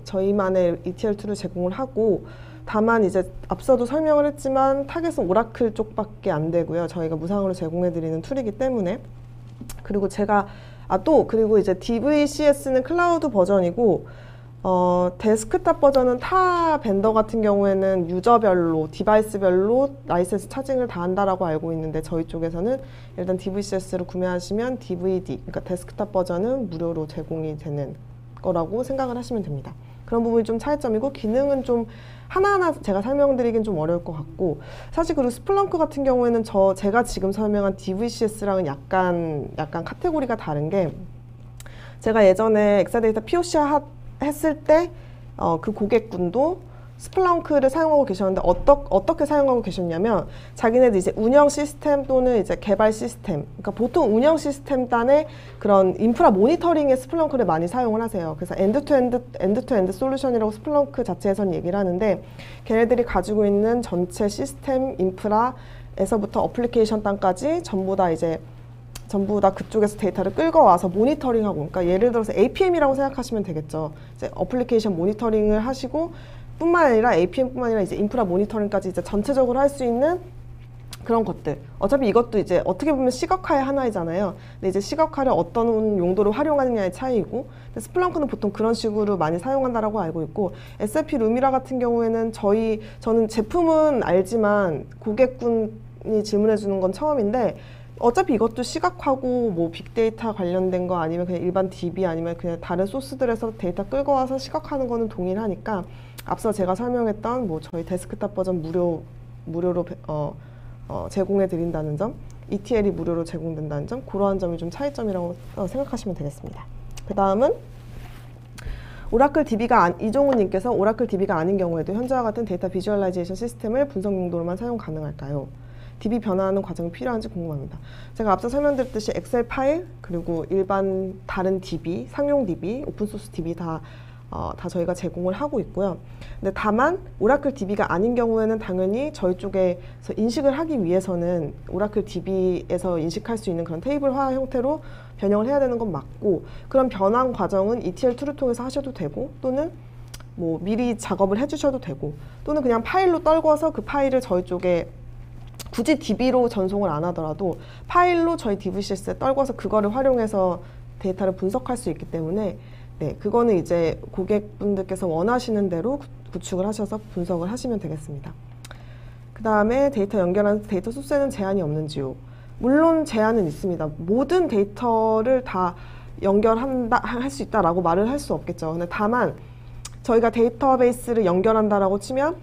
Speaker 1: 저희만의 ETL 툴을 제공을 하고 다만 이제 앞서도 설명을 했지만 타겟은 오라클 쪽밖에 안 되고요. 저희가 무상으로 제공해드리는 툴이기 때문에 그리고 제가 그리고 이제 DVCS는 클라우드 버전이고 데스크탑 버전은 타 벤더 같은 경우에는 유저별로 디바이스별로 라이센스 차징을 다 한다라고 알고 있는데 저희 쪽에서는 일단 DVCS를 구매하시면 DVD 그러니까 데스크탑 버전은 무료로 제공이 되는 거라고 생각을 하시면 됩니다. 그런 부분이 좀 차이점이고 기능은 좀 하나하나 제가 설명드리긴 좀 어려울 것 같고 사실 그리고 스플렁크 같은 경우에는 제가 지금 설명한 DVCS랑은 약간 카테고리가 다른 게 제가 예전에 엑사데이터 POC 했을 때 그 고객분도 스플렁크를 사용하고 계셨는데 어떻게 사용하고 계셨냐면 자기네들 이제 운영 시스템 또는 이제 개발 시스템 그러니까 보통 운영 시스템 단의 그런 인프라 모니터링에 스플렁크를 많이 사용을 하세요. 그래서 엔드-투-엔드 솔루션이라고 스플렁크 자체에서는 얘기를 하는데 걔네들이 가지고 있는 전체 시스템 인프라에서부터 어플리케이션 단까지 전부 다 그쪽에서 데이터를 끌고 와서 모니터링하고 그러니까 예를 들어서 APM이라고 생각하시면 되겠죠. 이제 어플리케이션 모니터링을 하시고 뿐만 아니라 APM뿐만 아니라 이제 인프라 모니터링까지 이제 전체적으로 할 수 있는 그런 것들. 어차피 이것도 이제 어떻게 보면 시각화의 하나이잖아요. 근데 이제 시각화를 어떤 용도로 활용하느냐의 차이이고, 근데 스플렁크는 보통 그런 식으로 많이 사용한다라고 알고 있고, SAP 루미라 같은 경우에는 저는 제품은 알지만 고객분이 질문해 주는 건 처음인데, 어차피 이것도 시각화고 뭐 빅데이터 관련된 거 아니면 그냥 일반 DB 아니면 그냥 다른 소스들에서 데이터 끌고 와서 시각화하는 거는 동일하니까, 앞서 제가 설명했던 뭐 저희 데스크탑 버전 무료로 제공해 드린다는 점, ETL이 무료로 제공된다는 점, 그러한 점이 좀 차이점이라고 생각하시면 되겠습니다. 그 다음은 오라클 DB가 이종훈 님께서 오라클 DB가 아닌 경우에도 현재와 같은 데이터 비주얼라이제이션 시스템을 분석 용도로만 사용 가능할까요? DB 변화하는 과정이 필요한지 궁금합니다. 제가 앞서 설명드렸듯이 엑셀 파일, 그리고 일반 다른 DB, 상용 DB, 오픈소스 DB 다 저희가 제공을 하고 있고요. 근데 다만 오라클 DB가 아닌 경우에는 당연히 저희 쪽에서 인식을 하기 위해서는 오라클 DB에서 인식할 수 있는 그런 테이블화 형태로 변형을 해야 되는 건 맞고, 그런 변환 과정은 ETL 툴을 통해서 하셔도 되고, 또는 뭐 미리 작업을 해주셔도 되고, 또는 그냥 파일로 떨궈서 그 파일을 저희 쪽에 굳이 DB로 전송을 안 하더라도 파일로 저희 DBCS에 떨궈서 그거를 활용해서 데이터를 분석할 수 있기 때문에, 네, 그거는 이제 고객분들께서 원하시는 대로 구축을 하셔서 분석을 하시면 되겠습니다. 그 다음에 데이터 연결하는 데이터 소스에는 제한이 없는지요? 물론 제한은 있습니다. 모든 데이터를 다 할 수 있다라고 말을 할 수 없겠죠. 근데 다만 저희가 데이터베이스를 연결한다라고 치면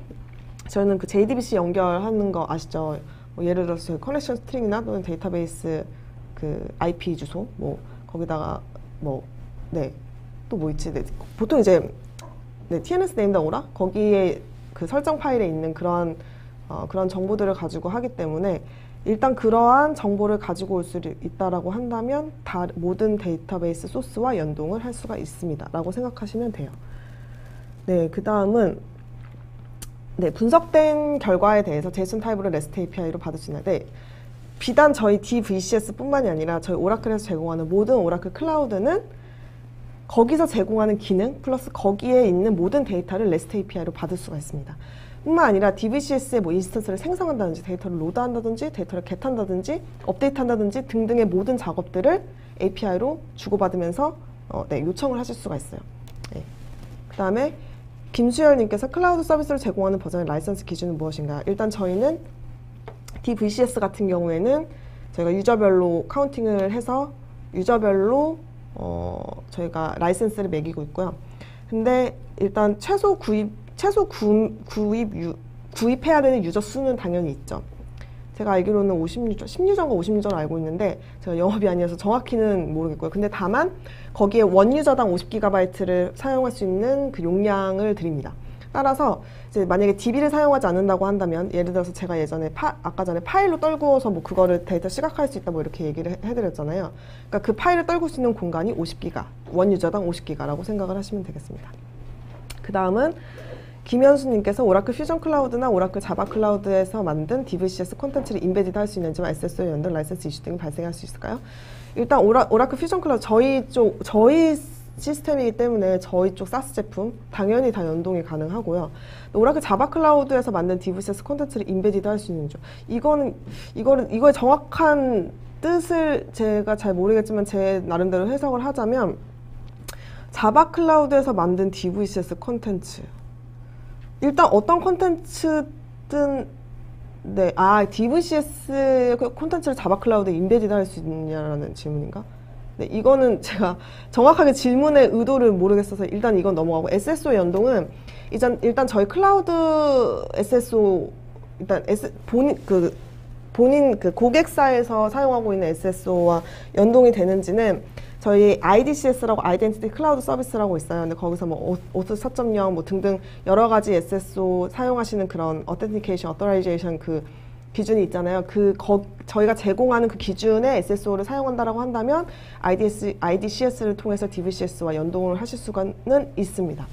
Speaker 1: 저희는 그 JDBC 연결하는 거 아시죠? 뭐 예를 들어서 저희 커넥션 스트링이나 또는 데이터베이스 그 IP 주소 뭐 거기다가 뭐 네. 또 뭐 있지? 네, 보통 이제 TNS 네임당 오라? 거기에 그 설정 파일에 있는 그런 정보들을 가지고 하기 때문에 일단 그러한 정보를 가지고 올 수 있다라고 한다면 모든 데이터베이스 소스와 연동을 할 수가 있습니다. 라고 생각하시면 돼요. 네, 그 다음은 분석된 결과에 대해서 제이슨 타입으로 REST API로 받을 수 있는데, 비단 저희 DVCS 뿐만이 아니라 저희 오라클에서 제공하는 모든 오라클 클라우드는 거기서 제공하는 기능 플러스 거기에 있는 모든 데이터를 REST API로 받을 수가 있습니다. 뿐만 아니라 DVCS의 뭐 인스턴스를 생성한다든지 데이터를 로드한다든지 데이터를 겟한다든지 업데이트한다든지 등등의 모든 작업들을 API로 주고받으면서 요청을 하실 수가 있어요. 네. 그 다음에 김수열님께서 클라우드 서비스를 제공하는 버전의 라이선스 기준은 무엇인가요? 일단 저희는 DVCS 같은 경우에는 저희가 유저별로 카운팅을 해서 유저별로 저희가 라이센스를 매기고 있고요. 근데 일단 구입해야 되는 유저 수는 당연히 있죠. 제가 알기로는 10유저인가 50유저로 알고 있는데 제가 영업이 아니어서 정확히는 모르겠고요. 근데 다만 거기에 원 유저당 50GB를 사용할 수 있는 그 용량을 드립니다. 따라서 이제 만약에 DB를 사용하지 않는다고 한다면, 예를 들어서 제가 예전에 아까 전에 파일로 떨구어서 뭐 그거를 데이터 시각화할 수 있다 뭐 이렇게 얘기를 해드렸잖아요. 그러니까 그 파일을 떨굴 수 있는 공간이 50GB, 원 유저당 50GB라고 생각을 하시면 되겠습니다. 그 다음은 김현수님께서 오라클 퓨전 클라우드나 오라클 자바 클라우드에서 만든 DVCS 콘텐츠를 인베디드 할 수 있는지와 SSO 연동 라이센스 이슈 등이 발생할 수 있을까요? 일단 오라클 퓨전 클라우드 저희 시스템이기 때문에 저희 쪽 사스 제품 당연히 다 연동이 가능하고요. 오라클 자바 클라우드에서 만든 DVCS 콘텐츠를 인베디드 할 수 있는지, 이거의 정확한 뜻을 제가 잘 모르겠지만 제 나름대로 해석을 하자면, 자바 클라우드에서 만든 DVCS 콘텐츠, 일단 어떤 콘텐츠든 DVCS 콘텐츠를 자바 클라우드에 인베디드 할 수 있느냐라는 질문인가? 네, 이거는 제가 정확하게 질문의 의도를 모르겠어서 일단 이건 넘어가고, SSO 연동은 일단 저희 클라우드 SSO 일단 본인 그 고객사에서 사용하고 있는 SSO와 연동이 되는지는 저희 IDCS라고 아이덴티티 클라우드 서비스라고 있어요. 근데 거기서 뭐 오스 4.0 뭐 등등 여러 가지 SSO 사용하시는 그런 어텐티케이션, 어더라이제이션 그 기준이 있잖아요. 저희가 제공하는 그 기준의 SSO를 사용한다라고 한다면 IDCS를 통해서 DVCS와 연동을 하실 수가는 있습니다.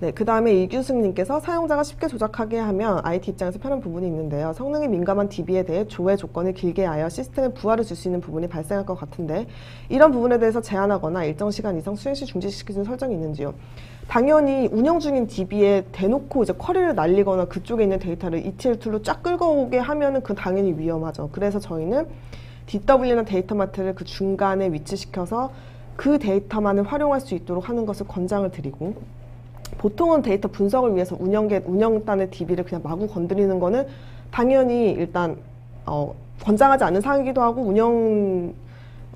Speaker 1: 네, 그 다음에 이규승님께서 사용자가 쉽게 조작하게 하면 IT 입장에서 편한 부분이 있는데요. 성능이 민감한 DB에 대해 조회 조건을 길게 하여 시스템에 부하를 줄 수 있는 부분이 발생할 것 같은데 이런 부분에 대해서 제한하거나 일정 시간 이상 수행 시 중지시키는 설정이 있는지요. 당연히 운영 중인 DB에 대놓고 이제 쿼리를 날리거나 그쪽에 있는 데이터를 ETL 툴로 쫙 끌어오게 하면은 그 당연히 위험하죠. 그래서 저희는 DW나 데이터마트를 그 중간에 위치시켜서 그 데이터만을 활용할 수 있도록 하는 것을 권장을 드리고, 보통은 데이터 분석을 위해서 운영단의 DB를 그냥 마구 건드리는 거는 당연히 일단 권장하지 않는 사항이기도 하고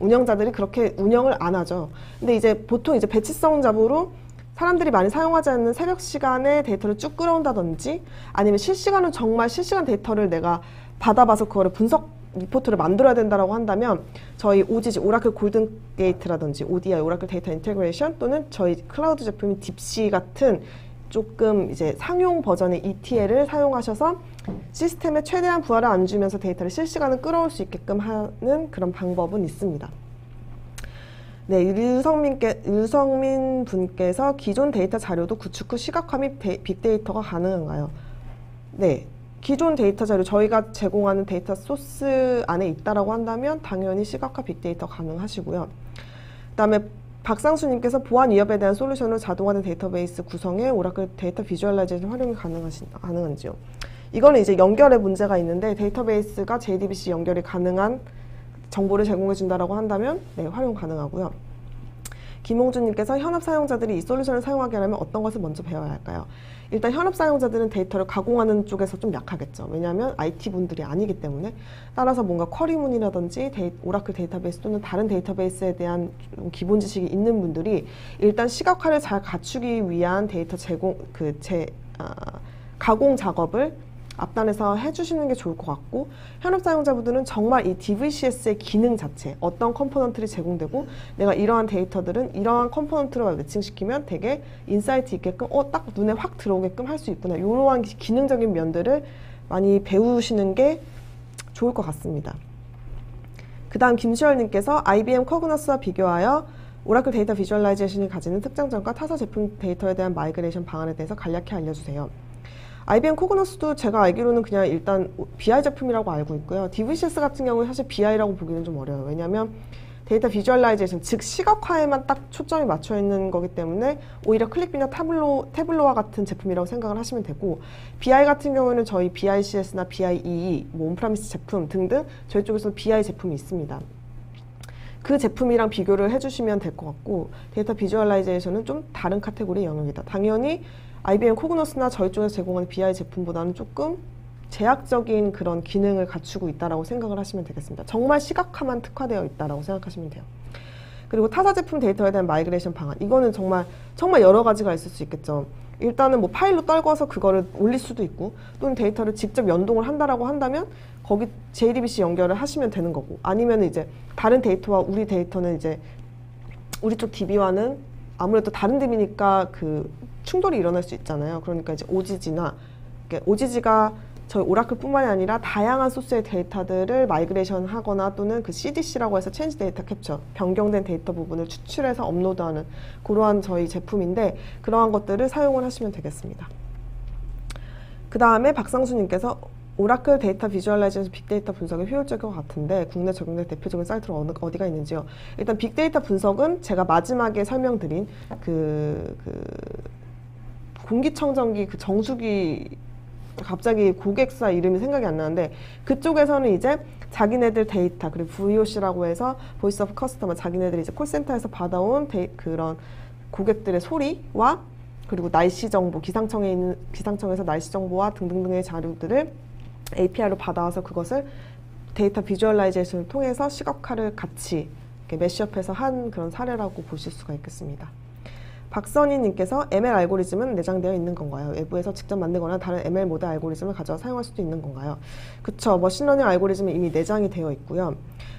Speaker 1: 운영자들이 그렇게 운영을 안 하죠. 근데 이제 보통 이제 배치성 잡으로 사람들이 많이 사용하지 않는 새벽 시간에 데이터를 쭉 끌어온다든지, 아니면 실시간으로 정말 실시간 데이터를 내가 받아봐서 그거를 분석 리포트를 만들어야 된다라고 한다면 저희 OGG, 오라클 골든 게이트라든지 ODI, 오라클 데이터 인테그레이션, 또는 저희 클라우드 제품인 딥시 같은 조금 이제 상용 버전의 ETL을 사용하셔서 시스템에 최대한 부하를 안 주면서 데이터를 실시간으로 끌어올 수 있게끔 하는 그런 방법은 있습니다. 네, 유성민 분께서 기존 데이터 자료도 구축 후 시각화 및 빅데이터가 가능한가요? 네. 기존 데이터 자료, 저희가 제공하는 데이터 소스 안에 있다라고 한다면 당연히 시각화 빅데이터 가능하시고요. 그 다음에 박상수님께서 보안 위협에 대한 솔루션을 자동화된 데이터베이스 구성에 오라클 데이터 비주얼라이제이션 활용이 가능한지요. 이거는 이제 연결의 문제가 있는데 데이터베이스가 JDBC 연결이 가능한 정보를 제공해 준다라고 한다면 네, 활용 가능하고요. 김홍준님께서 현업 사용자들이 이 솔루션을 사용하게 하려면 어떤 것을 먼저 배워야 할까요? 일단 현업 사용자들은 데이터를 가공하는 쪽에서 좀 약하겠죠. 왜냐하면 IT분들이 아니기 때문에. 따라서 뭔가 쿼리문이라든지 오라클 데이터베이스 또는 다른 데이터베이스에 대한 기본 지식이 있는 분들이 일단 시각화를 잘 갖추기 위한 데이터 가공 작업을 앞단에서 해주시는 게 좋을 것 같고, 현업 사용자분들은 정말 이 DVCS의 기능 자체, 어떤 컴포넌트를 제공되고 내가 이러한 데이터들은 이러한 컴포넌트로 매칭시키면 되게 인사이트 있게끔 딱 눈에 확 들어오게끔 할 수 있구나, 이러한 기능적인 면들을 많이 배우시는 게 좋을 것 같습니다. 그 다음 김수열님께서 IBM 커그너스와 비교하여 오라클 데이터 비주얼라이제이션이 가지는 특장점과 타사 제품 데이터에 대한 마이그레이션 방안에 대해서 간략히 알려주세요. IBM 코그너스도 제가 알기로는 그냥 일단 BI 제품이라고 알고 있고요. DVCS 같은 경우는 사실 BI라고 보기는 좀 어려워요. 왜냐하면 데이터 비주얼라이제이션, 즉 시각화에만 딱 초점이 맞춰 있는 거기 때문에 오히려 클릭비나 태블로와 같은 제품이라고 생각을 하시면 되고, BI 같은 경우는 저희 BICS나 BIEE, 온프라미스 제품 등등 저희 쪽에서 BI 제품이 있습니다. 그 제품이랑 비교를 해주시면 될 것 같고, 데이터 비주얼라이제이션은 좀 다른 카테고리 영역이다. 당연히 IBM 코그너스나 저희 쪽에서 제공하는 BI 제품보다는 조금 제약적인 그런 기능을 갖추고 있다라고 생각을 하시면 되겠습니다. 정말 시각화만 특화되어 있다라고 생각하시면 돼요. 그리고 타사 제품 데이터에 대한 마이그레이션 방안, 이거는 정말 여러 가지가 있을 수 있겠죠. 일단은 뭐 파일로 떨궈서 그거를 올릴 수도 있고, 또는 데이터를 직접 연동을 한다라고 한다면 거기 JDBC 연결을 하시면 되는 거고, 아니면 이제 다른 데이터와 우리 데이터는 이제 우리 쪽 DB와는 아무래도 다른 DB니까 그 충돌이 일어날 수 있잖아요. 그러니까 이제 OGG가 저희 오라클뿐만이 아니라 다양한 소스의 데이터들을 마이그레이션 하거나 또는 그 CDC라고 해서 체인지 데이터 캡처, 변경된 데이터 부분을 추출해서 업로드하는 그러한 저희 제품인데, 그러한 것들을 사용을 하시면 되겠습니다. 그 다음에 박상수님께서 오라클 데이터 비주얼라이제이션 빅데이터 분석이 효율적일 것 같은데 국내 적용된 대표적인 사이트는 어디가 있는지요? 일단 빅데이터 분석은 제가 마지막에 설명드린 공기청정기 그 정수기, 갑자기 고객사 이름이 생각이 안 나는데, 그쪽에서는 이제 자기네들 데이터, 그리고 VOC라고 해서 보이스 오브 커스터머, 자기네들이 이제 콜센터에서 받아온 그런 고객들의 소리와 그리고 날씨 정보, 기상청에서 날씨 정보와 등등등의 자료들을 API로 받아와서 그것을 데이터 비주얼라이제이션을 통해서 시각화를 같이 매시업해서 한 그런 사례라고 보실 수가 있겠습니다. 박선희님께서 ML 알고리즘은 내장되어 있는 건가요? 외부에서 직접 만들거나 다른 ML 모델 알고리즘을 가져와 사용할 수도 있는 건가요? 그쵸, 머신러닝 알고리즘은 이미 내장이 되어 있고요.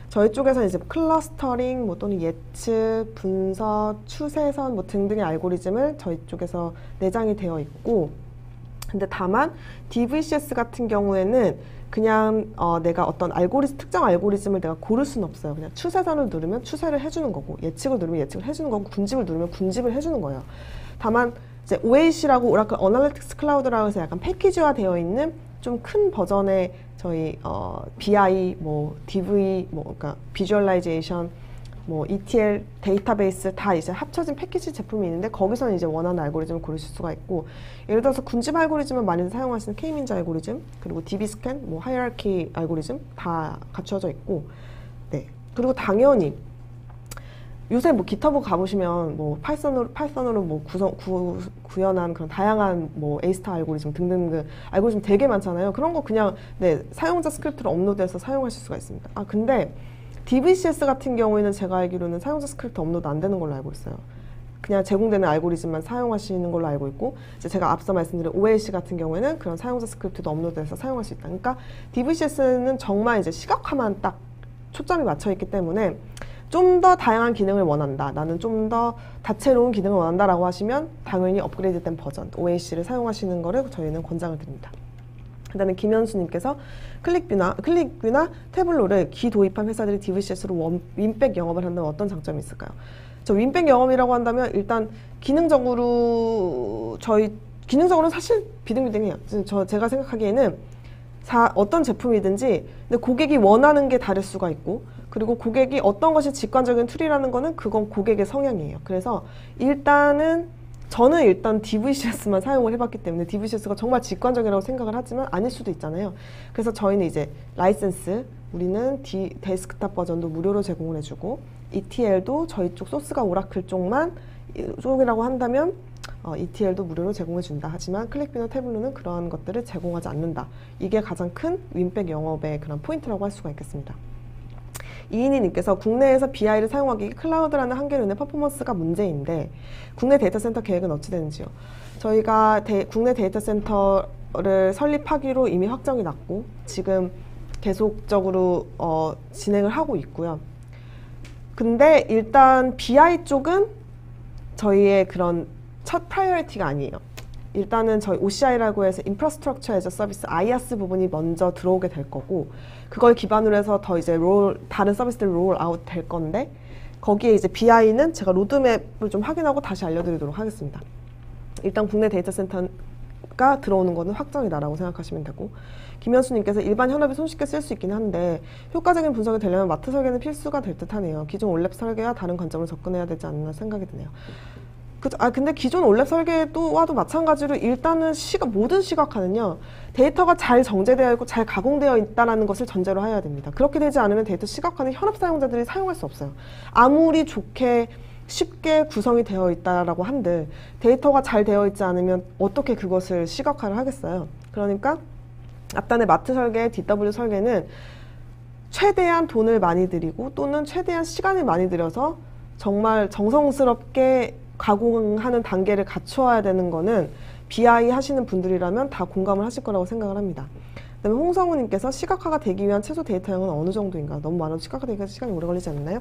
Speaker 1: 저희 쪽에서 이제 클러스터링, 또는 예측, 분석, 추세선 등등의 알고리즘을 저희 쪽에서 내장이 되어 있고, 근데 다만 DVCS 같은 경우에는 그냥 내가 어떤 특정 알고리즘을 내가 고를 수는 없어요. 그냥 추세선을 누르면 추세를 해주는 거고, 예측을 누르면 예측을 해주는 거고, 군집을 누르면 군집을 해주는 거예요. 다만 이제 OAC라고 오라클 어널리틱스 클라우드라고 해서 약간 패키지화 되어 있는 좀 큰 버전의 저희 BI, 뭐 DV, 뭐 그러니까 비주얼라이제이션, 뭐 ETL, 데이터베이스 다 이제 합쳐진 패키지 제품이 있는데 거기서는 이제 원하는 알고리즘을 고르실 수가 있고, 예를 들어서 군집 알고리즘을 많이 사용하시는 K-민즈 알고리즘, 그리고 DB스캔, 뭐 하이어라키 알고리즘 다 갖춰져 있고, 네. 그리고 당연히 요새 뭐 기터브 가보시면 뭐 파이썬으로 뭐 구현한 그런 다양한 뭐 A스타 알고리즘 등등 알고리즘 되게 많잖아요. 그런 거 그냥 네, 사용자 스크립트를 업로드해서 사용하실 수가 있습니다. 아 근데 DVCS 같은 경우에는 제가 알기로는 사용자 스크립트 업로드 안 되는 걸로 알고 있어요. 그냥 제공되는 알고리즘만 사용하시는 걸로 알고 있고, 이제 제가 앞서 말씀드린 OLC 같은 경우에는 그런 사용자 스크립트도 업로드해서 사용할 수 있다. 그러니까 DVCS는 정말 이제 시각화만 딱 초점이 맞춰 있기 때문에 좀 더 다양한 기능을 원한다, 나는 좀 더 다채로운 기능을 원한다 라고 하시면 당연히 업그레이드된 버전 OAC를 사용하시는 거를 저희는 권장을 드립니다. 그 다음에 김현수님께서 클릭뷰나 태블로를 기도입한 회사들이 DVCS로 윈백 영업을 한다면 어떤 장점이 있을까요? 저 윈백 영업이라고 한다면 일단 기능적으로는 사실 비등비등해요. 제가 생각하기에는 어떤 제품이든지 근데 고객이 원하는 게 다를 수가 있고, 그리고 고객이 어떤 것이 직관적인 툴이라는 거는 그건 고객의 성향이에요. 그래서 저는 일단 DVCS만 사용을 해봤기 때문에 DVCS가 정말 직관적이라고 생각을 하지만 아닐 수도 있잖아요. 그래서 저희는 이제 라이센스, 우리는 데스크탑 버전도 무료로 제공을 해주고, ETL도 저희 쪽 소스가 오라클 쪽이라고 한다면 ETL도 무료로 제공해준다. 하지만 클릭뷰나 태블로는 그러한 것들을 제공하지 않는다. 이게 가장 큰 윈백 영업의 그런 포인트라고 할 수가 있겠습니다. 이인희님께서 국내에서 BI를 사용하기 클라우드라는 한계로 인해 퍼포먼스가 문제인데 국내 데이터 센터 계획은 어찌 되는지요? 저희가 국내 데이터 센터를 설립하기로 이미 확정이 났고 지금 계속적으로 진행을 하고 있고요. 근데 일단 BI 쪽은 저희의 그런 첫 프라이어리티가 아니에요. 일단은 저희 OCI라고 해서 인프라스트럭처 애저 서비스 IaaS 부분이 먼저 들어오게 될 거고, 그걸 기반으로 해서 더 이제 다른 서비스들 롤 아웃 될 건데, 거기에 이제 BI는 제가 로드맵을 좀 확인하고 다시 알려드리도록 하겠습니다. 일단 국내 데이터 센터가 들어오는 거는 확정이다라고 생각하시면 되고, 김현수님께서 일반 현업이 손쉽게 쓸 수 있긴 한데 효과적인 분석이 되려면 마트 설계는 필수가 될 듯 하네요. 기존 올랩 설계와 다른 관점으로 접근해야 되지 않나 생각이 드네요. 근데 기존 올랩 설계와도 마찬가지로 일단은 모든 시각화는요, 데이터가 잘 정제되어 있고 잘 가공되어 있다는 것을 전제로 해야 됩니다. 그렇게 되지 않으면 데이터 시각화는 현업 사용자들이 사용할 수 없어요. 아무리 좋게 쉽게 구성이 되어 있다라고 한들 데이터가 잘 되어 있지 않으면 어떻게 그것을 시각화를 하겠어요. 그러니까 앞단의 마트 설계, DW 설계는 최대한 돈을 많이 들이고 또는 최대한 시간을 많이 들여서 정말 정성스럽게 가공하는 단계를 갖춰야 되는 거는 BI 하시는 분들이라면 다 공감을 하실 거라고 생각을 합니다. 그 다음에 홍성우님께서 시각화가 되기 위한 최소 데이터량은 어느 정도인가? 너무 많아도 시각화되기가 시간이 오래 걸리지 않나요?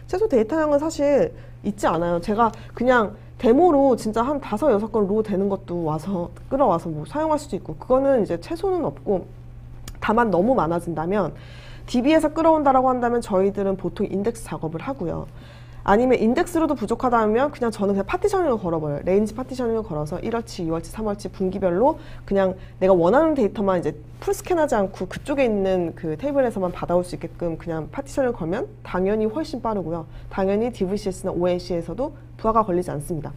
Speaker 1: 최소 데이터량은 사실 있지 않아요. 제가 그냥 데모로 진짜 한 5-6건 로 되는 것도 끌어와서 뭐 사용할 수도 있고, 그거는 이제 최소는 없고, 다만 너무 많아진다면 DB에서 끌어온다라고 한다면 저희들은 보통 인덱스 작업을 하고요. 아니면 인덱스로도 부족하다면 저는 그냥 파티셔닝을 걸어버려요. 레인지 파티셔닝을 걸어서 1월치, 2월치, 3월치 분기별로 그냥 내가 원하는 데이터만 이제 풀스캔하지 않고 그쪽에 있는 그 테이블에서만 받아올 수 있게끔 그냥 파티셔닝을 걸면 당연히 훨씬 빠르고요. 당연히 DVCS나 OAC에서도 부하가 걸리지 않습니다.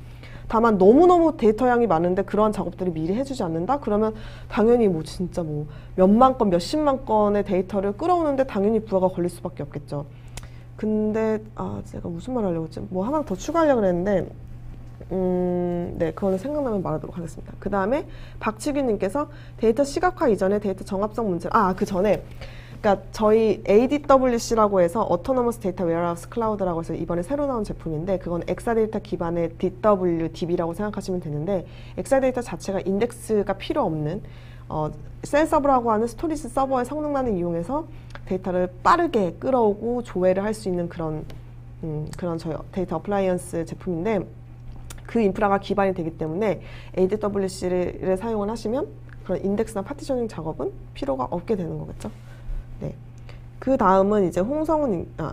Speaker 1: 다만 너무너무 데이터 양이 많은데 그러한 작업들을 미리 해주지 않는다? 그러면 당연히 뭐 진짜 뭐 몇만 건, 몇십만 건의 데이터를 끌어오는데 당연히 부하가 걸릴 수밖에 없겠죠. 근데 제가 무슨 말 하려고 했지? 뭐 하나 더 추가하려고 그랬는데 네, 그거는 생각나면 말하도록 하겠습니다. 그 다음에 박치규님께서 데이터 시각화 이전에 데이터 정합성 문제, 그 전에 그러니까 저희 ADWC라고 해서 Autonomous Data Warehouse Cloud라고 해서 이번에 새로 나온 제품인데, 그건 엑사데이터 기반의 DWDB라고 생각하시면 되는데, 엑사데이터 자체가 인덱스가 필요 없는 셀서버라고 하는 스토리지 서버의 성능만을 이용해서 데이터를 빠르게 끌어오고 조회를 할 수 있는 그런 저희 데이터 어플라이언스 제품인데, 그 인프라가 기반이 되기 때문에 ADWC를 사용을 하시면 그런 인덱스나 파티셔닝 작업은 필요가 없게 되는 거겠죠. 네. 그 다음은 이제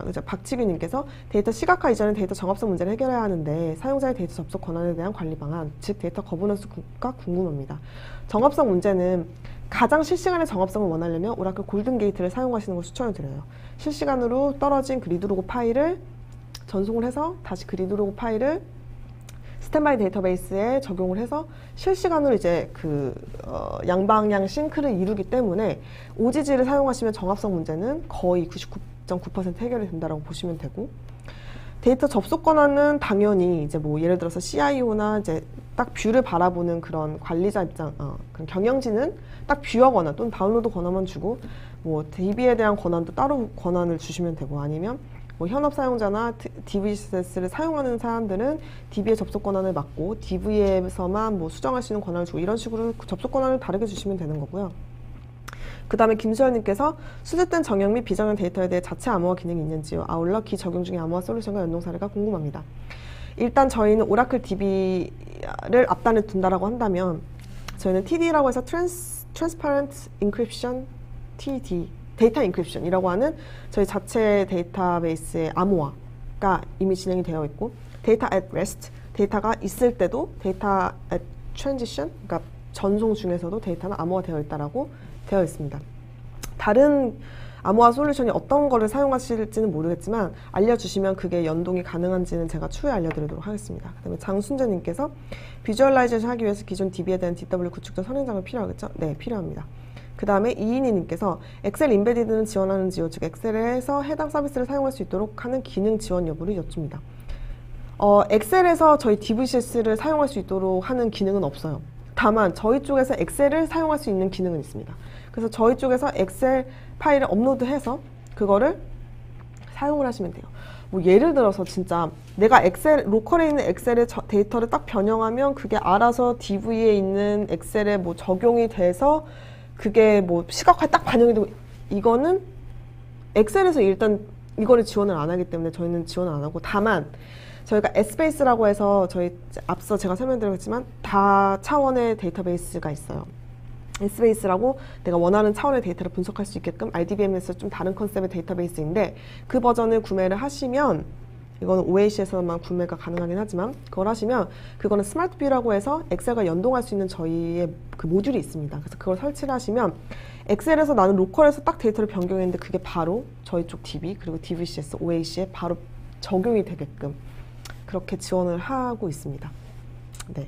Speaker 1: 이제 박치규님께서 데이터 시각화 이전에 데이터 정합성 문제를 해결해야 하는데 사용자의 데이터 접속 권한에 대한 관리 방안, 즉 데이터 거버넌스가 궁금합니다. 정합성 문제는 가장 실시간의 정합성을 원하려면 오라클 골든 게이트를 사용하시는 걸 추천을 드려요. 실시간으로 떨어진 그 리드로그 파일을 전송을 해서 다시 그 리드로그 파일을 스탠바이 데이터베이스에 적용을 해서 실시간으로 이제 양방향 싱크를 이루기 때문에 OGG를 사용하시면 정합성 문제는 거의 99.9% 해결이 된다고 보시면 되고, 데이터 접속 권한은 당연히 이제 뭐 예를 들어서 CIO나 이제 딱 뷰를 바라보는 그런 관리자 입장, 그런 경영진은 딱 뷰어 권한 또는 다운로드 권한만 주고, 뭐 DB에 대한 권한도 따로 권한을 주시면 되고, 아니면 뭐 현업 사용자나 DVCS를 사용하는 사람들은 DB의 접속 권한을 맡고 DV에서만 뭐 수정할 수 있는 권한을 주고, 이런 식으로 접속 권한을 다르게 주시면 되는 거고요. 그 다음에 김수열님께서 수집된 정형 및 비정형 데이터에 대해 자체 암호화 기능이 있는지요. 아울러 기 적용 중의 암호화 솔루션과 연동 사례가 궁금합니다. 일단 저희는 오라클 DB를 앞단에 둔다라고 한다면 저희는 TD라고 해서 Transparent Encryption, TD, 데이터 인크립션이라고 하는 저희 자체 데이터베이스의 암호화가 이미 진행이 되어 있고, 데이터 at rest, 데이터가 있을 때도 데이터 at transition, 그러니까 전송 중에서도 데이터는 암호화 되어 있다라고 되어 있습니다. 다른 암호화 솔루션이 어떤 거를 사용하실지는 모르겠지만 알려주시면 그게 연동이 가능한지는 제가 추후에 알려드리도록 하겠습니다. 그 다음에 장순재님께서 비주얼라이제이션 하기 위해서 기존 DB에 대한 DW 구축자 선행장을 필요하겠죠? 네, 필요합니다. 그 다음에 이인희님께서 엑셀 인베디드는 지원하는지요? 즉 엑셀에서 해당 서비스를 사용할 수 있도록 하는 기능 지원 여부를 여쭙니다. 엑셀에서 저희 DVCS를 사용할 수 있도록 하는 기능은 없어요. 다만 저희 쪽에서 엑셀을 사용할 수 있는 기능은 있습니다. 그래서 저희 쪽에서 엑셀 파일을 업로드해서 그거를 사용을 하시면 돼요. 뭐 예를 들어서 진짜 내가 로컬에 있는 엑셀의 데이터를 딱 변형하면 그게 알아서 DV에 있는 엑셀에 뭐 적용이 돼서 그게 뭐 시각화에 딱 반영이 되고, 이거는 엑셀에서 일단 이거를 지원을 안 하기 때문에 저희는 지원을 안 하고, 다만 저희가 S베이스라고 해서 저희 앞서 제가 설명드렸지만 다 차원의 데이터베이스가 있어요. S베이스라고 내가 원하는 차원의 데이터를 분석할 수 있게끔 RDBM에서 좀 다른 컨셉의 데이터베이스인데, 그 버전을 구매를 하시면, 이거는 OAC에서만 구매가 가능하긴 하지만 그걸 하시면 그거는 스마트뷰라고 해서 엑셀과 연동할 수 있는 저희의 그 모듈이 있습니다. 그래서 그걸 설치를 하시면 엑셀에서 나는 로컬에서 딱 데이터를 변경했는데 그게 바로 저희 쪽 DB 그리고 DVCS, OAC에 바로 적용이 되게끔 그렇게 지원을 하고 있습니다. 네.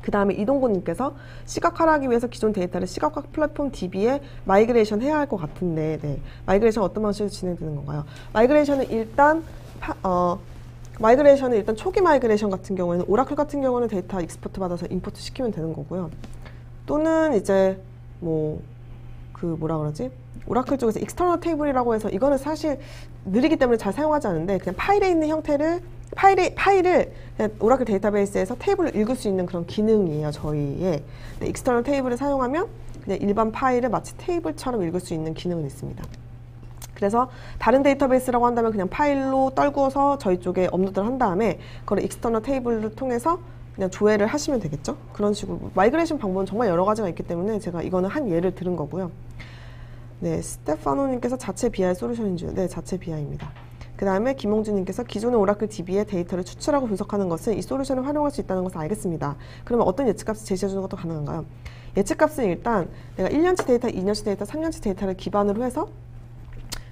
Speaker 1: 그 다음에 이동구님께서 시각화를 하기 위해서 기존 데이터를 시각화 플랫폼 DB에 마이그레이션 해야 할 것 같은데, 네. 마이그레이션 어떤 방식으로 진행되는 건가요? 마이그레이션은 일단 초기 마이그레이션 같은 경우에는 오라클 같은 경우는 데이터 익스포트 받아서 임포트 시키면 되는 거고요. 또는 이제 오라클 쪽에서 익스터널 테이블이라고 해서, 이거는 사실 느리기 때문에 잘 사용하지 않는데 그냥 파일에 있는 형태를 파일을 그냥 오라클 데이터베이스에서 테이블을 읽을 수 있는 그런 기능이에요, 저희의. 익스터널 테이블을 사용하면 그냥 일반 파일을 마치 테이블처럼 읽을 수 있는 기능은 있습니다. 그래서 다른 데이터베이스라고 한다면 그냥 파일로 떨구어서 저희 쪽에 업로드를 한 다음에 그걸 익스터널 테이블을 통해서 그냥 조회를 하시면 되겠죠. 그런 식으로 마이그레이션 방법은 정말 여러 가지가 있기 때문에 제가 이거는 한 예를 들은 거고요. 네, 스테파노님께서 자체 BI 솔루션인지요? 네, 자체 BI입니다. 그 다음에 김홍준님께서 기존의 오라클 DB의 데이터를 추출하고 분석하는 것은 이 솔루션을 활용할 수 있다는 것을 알겠습니다. 그러면 어떤 예측값을 제시해주는 것도 가능한가요? 예측값은 일단 내가 1년치 데이터, 2년치 데이터, 3년치 데이터를 기반으로 해서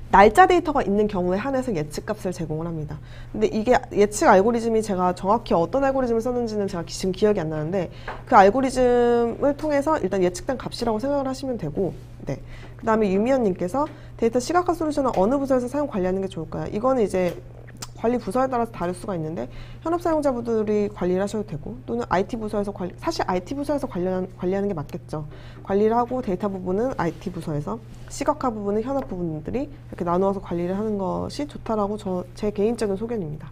Speaker 1: 날짜 데이터가 있는 경우에 한해서 예측값을 제공을 합니다. 근데 이게 예측 알고리즘이 제가 정확히 어떤 알고리즘을 썼는지는 제가 지금 기억이 안 나는데, 그 알고리즘을 통해서 일단 예측된 값이라고 생각을 하시면 되고, 네. 그 다음에 유미연님께서 데이터 시각화 솔루션은 어느 부서에서 사용 관리하는 게 좋을까요? 이거는 이제 관리 부서에 따라서 다를 수가 있는데 현업 사용자분들이 관리를 하셔도 되고, 또는 IT 부서에서 사실 IT 부서에서 관리하는 게 맞겠죠. 관리를 하고 데이터 부분은 IT 부서에서, 시각화 부분은 현업 부분들이 이렇게 나누어서 관리를 하는 것이 좋다라고 제 개인적인 소견입니다.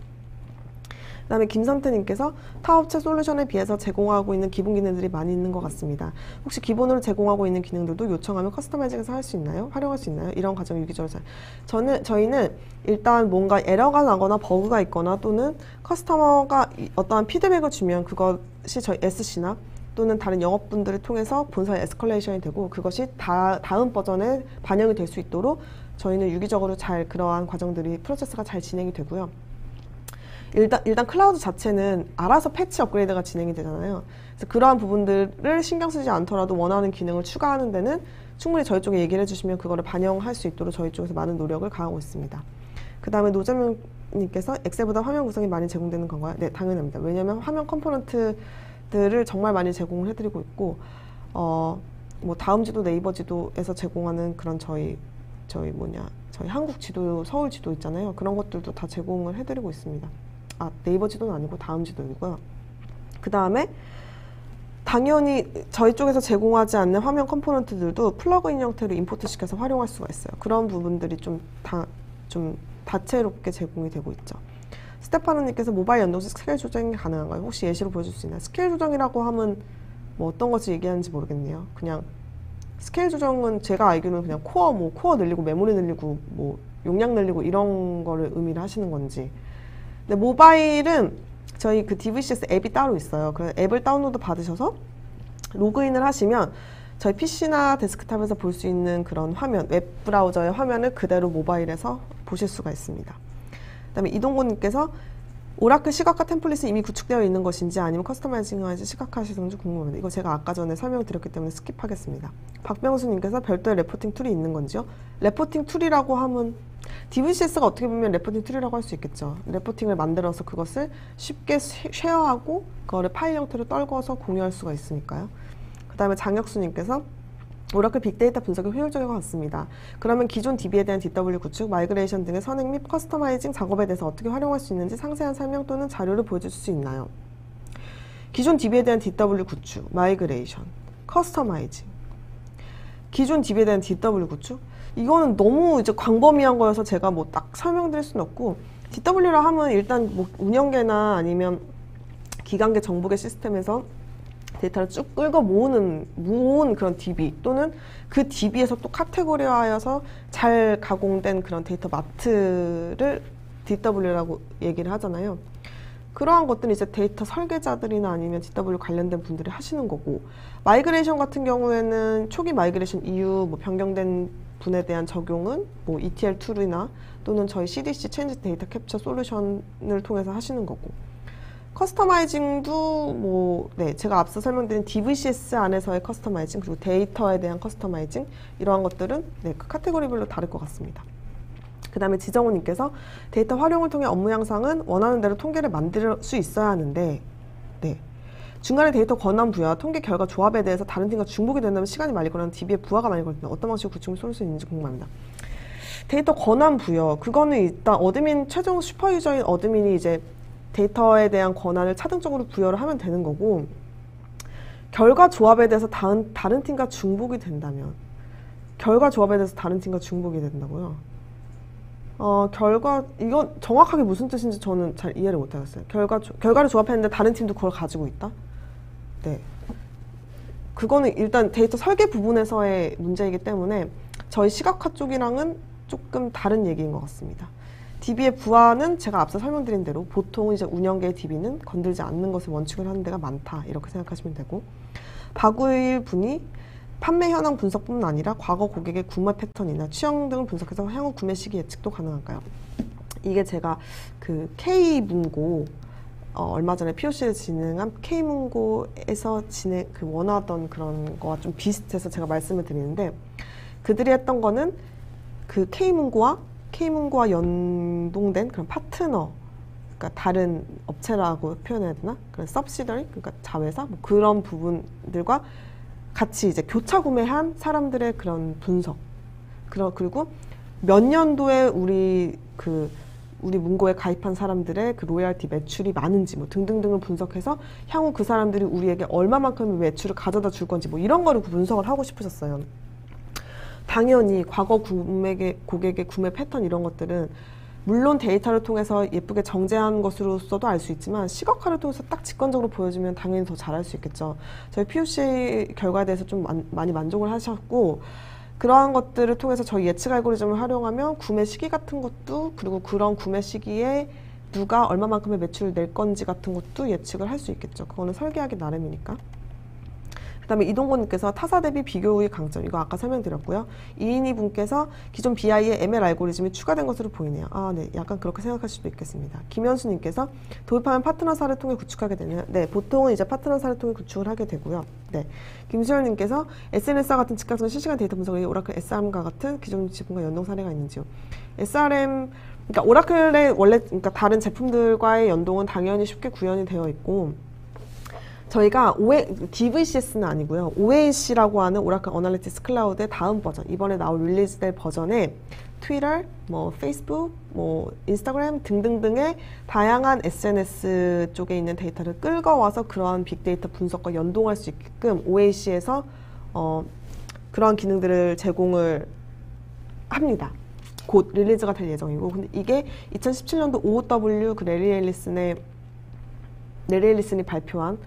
Speaker 1: 그 다음에 김선태님께서 타 업체 솔루션에 비해서 제공하고 있는 기본 기능들이 많이 있는 것 같습니다. 혹시 기본으로 제공하고 있는 기능들도 요청하면 커스터마이징해서 할 수 있나요? 활용할 수 있나요? 이런 과정 유기적으로 저희는 일단 뭔가 에러가 나거나 버그가 있거나 또는 커스터머가 어떠한 피드백을 주면 그것이 저희 SC나 또는 다른 영업분들을 통해서 본사에 에스컬레이션이 되고 그것이 다음 버전에 반영이 될 수 있도록 저희는 유기적으로 잘 그러한 과정들이 프로세스가 잘 진행이 되고요. 일단 클라우드 자체는 알아서 패치 업그레이드가 진행이 되잖아요. 그래서 그러한 부분들을 신경 쓰지 않더라도 원하는 기능을 추가하는 데는 충분히 저희 쪽에 얘기를 해주시면 그거를 반영할 수 있도록 저희 쪽에서 많은 노력을 가하고 있습니다. 그 다음에 노재명님께서 엑셀보다 화면 구성이 많이 제공되는 건가요? 네, 당연합니다. 왜냐하면 화면 컴포넌트들을 정말 많이 제공을 해드리고 있고 뭐 다음 지도 네이버 지도에서 제공하는 그런 저희 한국 지도, 서울 지도 있잖아요. 그런 것들도 다 제공을 해드리고 있습니다. 네이버 지도는 아니고 다음 지도이고요. 그 다음에 당연히 저희 쪽에서 제공하지 않는 화면 컴포넌트들도 플러그인 형태로 임포트 시켜서 활용할 수가 있어요. 그런 부분들이 좀 다채롭게 제공이 되고 있죠. 스테파노님께서 모바일 연동식 스케일 조정이 가능한가요? 혹시 예시로 보여줄 수 있나요? 스케일 조정이라고 하면 뭐 어떤 것을 얘기하는지 모르겠네요. 그냥 스케일 조정은 제가 알기로는 그냥 코어 늘리고 메모리 늘리고 뭐 용량 늘리고 이런 거를 의미를 하시는 건지. 근데 모바일은 저희 그 DVCS 앱이 따로 있어요. 그래서 앱을 다운로드 받으셔서 로그인을 하시면 저희 PC나 데스크탑에서 볼 수 있는 그런 화면, 웹 브라우저의 화면을 그대로 모바일에서 보실 수가 있습니다. 그 다음에 이동곤님께서 오라클 시각화 템플릿이 이미 구축되어 있는 것인지 아니면 커스터마이징하지 시각화하시는지 궁금합니다. 이거 제가 아까 전에 설명드렸기 때문에 스킵하겠습니다. 박병수님께서 별도의 레포팅 툴이 있는 건지요? 레포팅 툴이라고 하면 DVCS가 어떻게 보면 레포팅 툴이라고 할 수 있겠죠. 레포팅을 만들어서 그것을 쉽게 쉐어하고 그거를 파일 형태로 떨궈서 공유할 수가 있으니까요. 그 다음에 장혁수님께서 오라클 빅데이터 분석이 효율적인 것 같습니다. 그러면 기존 DB에 대한 DW 구축, 마이그레이션 등의 선행 및 커스터마이징 작업에 대해서 어떻게 활용할 수 있는지 상세한 설명 또는 자료를 보여줄 수 있나요? 기존 DB에 대한 DW 구축, 마이그레이션, 커스터마이징. 기존 DB에 대한 DW 구축? 이거는 너무 이제 광범위한 거여서 제가 뭐 딱 설명드릴 수는 없고, DW라 하면 일단 뭐 운영계나 아니면 기관계 정보계 시스템에서 데이터를 쭉 끌고 모은 그런 DB 또는 그 DB에서 또 카테고리화하여서 잘 가공된 그런 데이터 마트를 DW라고 얘기를 하잖아요. 그러한 것들은 이제 데이터 설계자들이나 아니면 DW 관련된 분들이 하시는 거고, 마이그레이션 같은 경우에는 초기 마이그레이션 이후 뭐 변경된 분에 대한 적용은 뭐 ETL 툴이나 또는 저희 CDC 체인지 데이터 캡처 솔루션을 통해서 하시는 거고, 커스터마이징도 뭐 제가 앞서 설명드린 DVCS 안에서의 커스터마이징 그리고 데이터에 대한 커스터마이징 이러한 것들은 그 카테고리별로 다를 것 같습니다. 그 다음에 지정호님께서 데이터 활용을 통해 업무 향상은 원하는 대로 통계를 만들 수 있어야 하는데 중간에 데이터 권한 부여와 통계 결과 조합에 대해서 다른 팀과 중복이 된다면 시간이 많이 걸리거나 DB에 부하가 많이 걸린다. 어떤 방식으로 구축을 쏠 수 있는지 궁금합니다. 데이터 권한 부여 그거는 일단 어드민 최종 슈퍼유저인 어드민이 이제 데이터에 대한 권한을 차등적으로 부여를 하면 되는 거고, 결과 조합에 대해서 다른 팀과 중복이 된다면 결과 조합에 대해서 다른 팀과 중복이 된다고요? 이건 정확하게 무슨 뜻인지 저는 잘 이해를 못하겠어요. 결과를 조합했는데 다른 팀도 그걸 가지고 있다? 네. 그거는 일단 데이터 설계 부분에서의 문제이기 때문에 저희 시각화 쪽이랑은 조금 다른 얘기인 것 같습니다. DB의 부하는 제가 앞서 설명드린 대로 보통 이제 운영계의 DB는 건들지 않는 것을 원칙으로 하는 데가 많다 이렇게 생각하시면 되고, 박우일 분이 판매 현황 분석뿐만 아니라 과거 고객의 구매 패턴이나 취향 등을 분석해서 향후 구매 시기 예측도 가능할까요? 이게 제가 그 K문고 얼마 전에 POC를 진행한 K문고에서 원하던 그런 거와 좀 비슷해서 제가 말씀을 드리는데, 그들이 했던 거는 그 K문고와 연동된 그런 파트너, 그러니까 다른 업체라고 표현해야 되나? 그런 subsidiary, 그러니까 자회사, 뭐 그런 부분들과 같이 이제 교차 구매한 사람들의 그런 분석, 그리고 몇 년도에 우리 문고에 가입한 사람들의 그 로열티 매출이 많은지 뭐 등등등을 분석해서 향후 그 사람들이 우리에게 얼마만큼의 매출을 가져다 줄 건지 뭐 이런 거를 분석을 하고 싶으셨어요. 당연히 과거 고객의 구매 패턴 이런 것들은 물론 데이터를 통해서 예쁘게 정제한 것으로서도 알 수 있지만 시각화를 통해서 딱 직관적으로 보여주면 당연히 더 잘할 수 있겠죠. 저희 POC 결과에 대해서 좀 많이 만족을 하셨고, 그러한 것들을 통해서 저희 예측 알고리즘을 활용하면 구매 시기 같은 것도, 그리고 그런 구매 시기에 누가 얼마만큼의 매출을 낼 건지 같은 것도 예측을 할 수 있겠죠. 그거는 설계하기 나름이니까. 그다음에 이동곤님께서 타사 대비 비교 후의 강점, 이거 아까 설명드렸고요. 이인희 분께서 기존 BI에 ML 알고리즘이 추가된 것으로 보이네요. 아, 네, 약간 그렇게 생각하실 수도 있겠습니다. 김현수님께서 도입하면 파트너사를 통해 구축하게 되네요. 네, 보통은 이제 파트너사를 통해 구축을 하게 되고요. 네, 김수현님께서 SNS와 같은 즉각성 실시간 데이터 분석이 오라클 SRM과 같은 기존 제품과 연동 사례가 있는지요. SRM, 그러니까 오라클의 원래 그러니까 다른 제품들과의 연동은 당연히 쉽게 구현이 되어 있고. 저희가 DVCS는 아니고요. OAC라고 하는 오라클 어널리티cs 클라우드의 다음 버전, 이번에 나올 릴리즈될 버전에 트위터, 뭐 페이스북, 뭐 인스타그램 등등등의 다양한 SNS 쪽에 있는 데이터를 끌고 와서 그러한 빅데이터 분석과 연동할 수 있게끔 OAC에서 그러한 기능들을 제공을 합니다. 곧 릴리즈가 될 예정이고, 근데 이게 2017년도 OOW 그 레리 앨리슨이 발표한,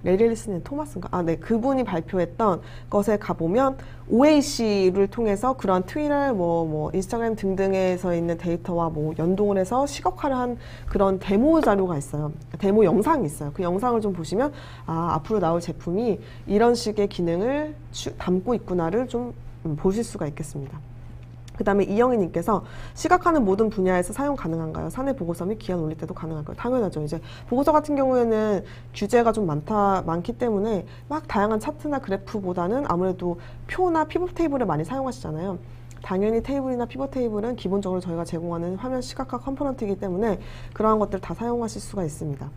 Speaker 1: 레리 앨리슨이 토마스인가? 아, 네. 그분이 발표했던 것에 가보면 OAC를 통해서 그런 트위터, 뭐 인스타그램 등등에서 있는 데이터와 뭐 연동을 해서 시각화를 한 그런 데모 자료가 있어요. 데모 영상이 있어요. 그 영상을 좀 보시면 아, 앞으로 나올 제품이 이런 식의 기능을 담고 있구나를 좀 보실 수가 있겠습니다. 그 다음에 이영희님께서 시각화는 모든 분야에서 사용 가능한가요? 사내 보고서 및 기한 올릴 때도 가능할까요? 당연하죠. 이제 보고서 같은 경우에는 규제가 좀 많기 때문에 막 다양한 차트나 그래프보다는 아무래도 표나 피벗 테이블을 많이 사용하시잖아요. 당연히 테이블이나 피벗 테이블은 기본적으로 저희가 제공하는 화면 시각화 컴포넌트이기 때문에 그러한 것들 다 사용하실 수가 있습니다.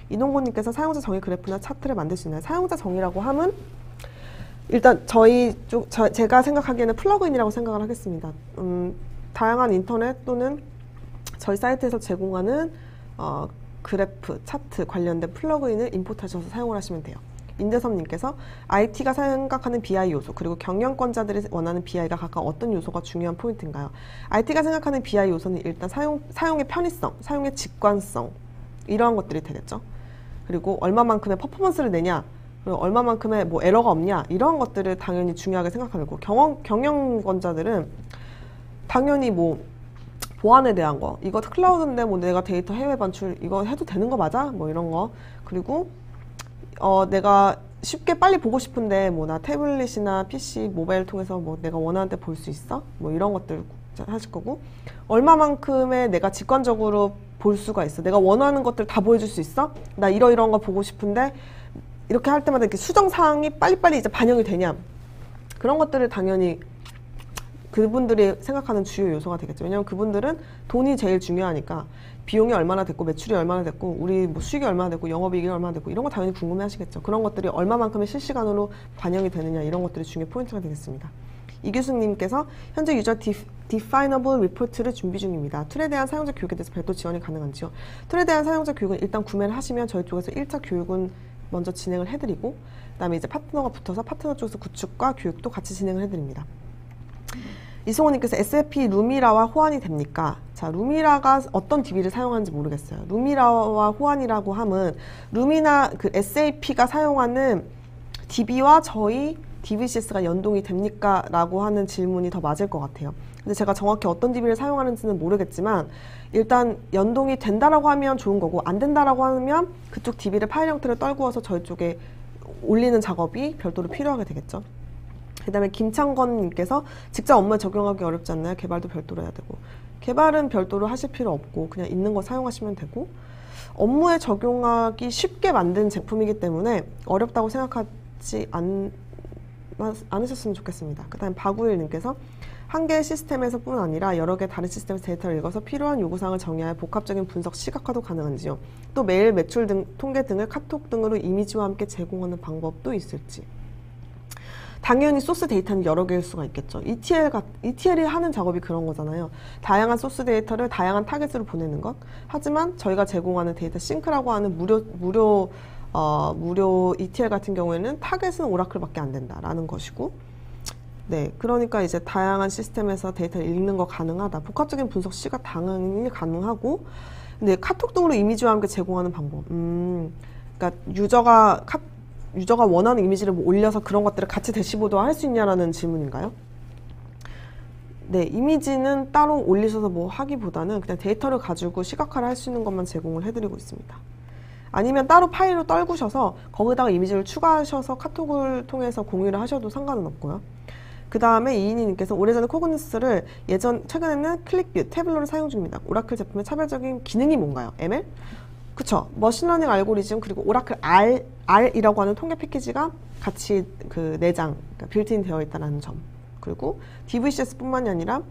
Speaker 1: 이동곤님께서 사용자 정의 그래프나 차트를 만들 수 있나요? 사용자 정의라고 하면 일단 제가 생각하기에는 플러그인이라고 생각을 하겠습니다. 다양한 인터넷 또는 저희 사이트에서 제공하는 그래프, 차트 관련된 플러그인을 임포트하셔서 사용을 하시면 돼요. 인대섭님께서 IT가 생각하는 BI 요소, 그리고 경영권자들이 원하는 BI가 각각 어떤 요소가 중요한 포인트인가요? IT가 생각하는 BI 요소는 일단 사용의 편의성, 사용의 직관성, 이러한 것들이 되겠죠. 그리고 얼마만큼의 퍼포먼스를 내냐, 얼마만큼의 뭐 에러가 없냐, 이런 것들을 당연히 중요하게 생각하고, 경영권자들은 당연히 뭐 보안에 대한 거, 이거 클라우드인데 뭐 내가 데이터 해외 반출 이거 해도 되는 거 맞아? 뭐 이런 거. 그리고 내가 쉽게 빨리 보고 싶은데 뭐 나 태블릿이나 PC, 모바일 통해서 뭐 내가 원하는 때 볼 수 있어? 뭐 이런 것들 하실 거고, 얼마만큼의 내가 직관적으로 볼 수가 있어? 내가 원하는 것들 다 보여줄 수 있어? 나 이런 거 보고 싶은데 이렇게 할 때마다 이렇게 수정사항이 빨리빨리 이제 반영이 되냐, 그런 것들을 당연히 그분들이 생각하는 주요 요소가 되겠죠. 왜냐하면 그분들은 돈이 제일 중요하니까 비용이 얼마나 됐고 매출이 얼마나 됐고 우리 뭐 수익이 얼마나 됐고 영업이익이 얼마나 됐고 이런 거 당연히 궁금해 하시겠죠. 그런 것들이 얼마만큼의 실시간으로 반영이 되느냐, 이런 것들이 중요 포인트가 되겠습니다. 이규승님께서 현재 유저 디파이너블 리포트를 준비 중입니다. 툴에 대한 사용자 교육에 대해서 별도 지원이 가능한지요? 툴에 대한 사용자 교육은 일단 구매를 하시면 저희 쪽에서 1차 교육은 먼저 진행을 해드리고, 그 다음에 이제 파트너가 붙어서 파트너 쪽에서 구축과 교육도 같이 진행을 해드립니다. 이승호님께서 SAP 루미라와 호환이 됩니까? 자, 루미라가 어떤 DB를 사용하는지 모르겠어요. 루미라와 호환이라고 하면 루미나 그 SAP가 사용하는 DB와 저희 DBCS가 연동이 됩니까? 라고 하는 질문이 더 맞을 것 같아요. 근데 제가 정확히 어떤 DB를 사용하는지는 모르겠지만 일단 연동이 된다라고 하면 좋은 거고, 안 된다라고 하면 그쪽 DB를 파일 형태를 떨구어서 저희 쪽에 올리는 작업이 별도로 필요하게 되겠죠. 그 다음에 김창건님께서 직접 업무에 적용하기 어렵지 않나요? 개발도 별도로 해야 되고. 개발은 별도로 하실 필요 없고 그냥 있는 거 사용하시면 되고, 업무에 적용하기 쉽게 만든 제품이기 때문에 어렵다고 생각하지 않으셨으면 좋겠습니다. 그 다음에 박우일님께서 한 개의 시스템에서 뿐 아니라 여러 개 다른 시스템에서 데이터를 읽어서 필요한 요구사항을 정의하여 복합적인 분석 시각화도 가능한지요? 또 매일 매출 등 통계 등을 카톡 등으로 이미지와 함께 제공하는 방법도 있을지. 당연히 소스 데이터는 여러 개일 수가 있겠죠. ETL이 하는 작업이 그런 거잖아요. 다양한 소스 데이터를 다양한 타겟으로 보내는 것. 하지만 저희가 제공하는 데이터 싱크라고 하는 무료 ETL 같은 경우에는 타겟은 오라클밖에 안 된다라는 것이고, 네, 그러니까 이제 다양한 시스템에서 데이터를 읽는 거 가능하다. 복합적인 분석 시가 당연히 가능하고, 근데 카톡 등으로 이미지와 함께 제공하는 방법. 그러니까 유저가 원하는 이미지를 뭐 올려서 그런 것들을 같이 대시보드화 할 수 있냐라는 질문인가요? 네, 이미지는 따로 올리셔서 뭐 하기보다는 그냥 데이터를 가지고 시각화를 할 수 있는 것만 제공을 해드리고 있습니다. 아니면 따로 파일로 떨구셔서 거기다가 이미지를 추가하셔서 카톡을 통해서 공유를 하셔도 상관은 없고요. 그 다음에 이인희님께서 오래전에 코그니스를 최근에는 클릭뷰, 태블로를 사용 중입니다. 오라클 제품의 차별적인 기능이 뭔가요? ML? 그쵸. 머신러닝 알고리즘 그리고 오라클 R이라고 하는 통계 패키지가 같이 그 내장, 그러니까 빌트인 되어 있다는 점. 그리고 DVCS 뿐만이 아니라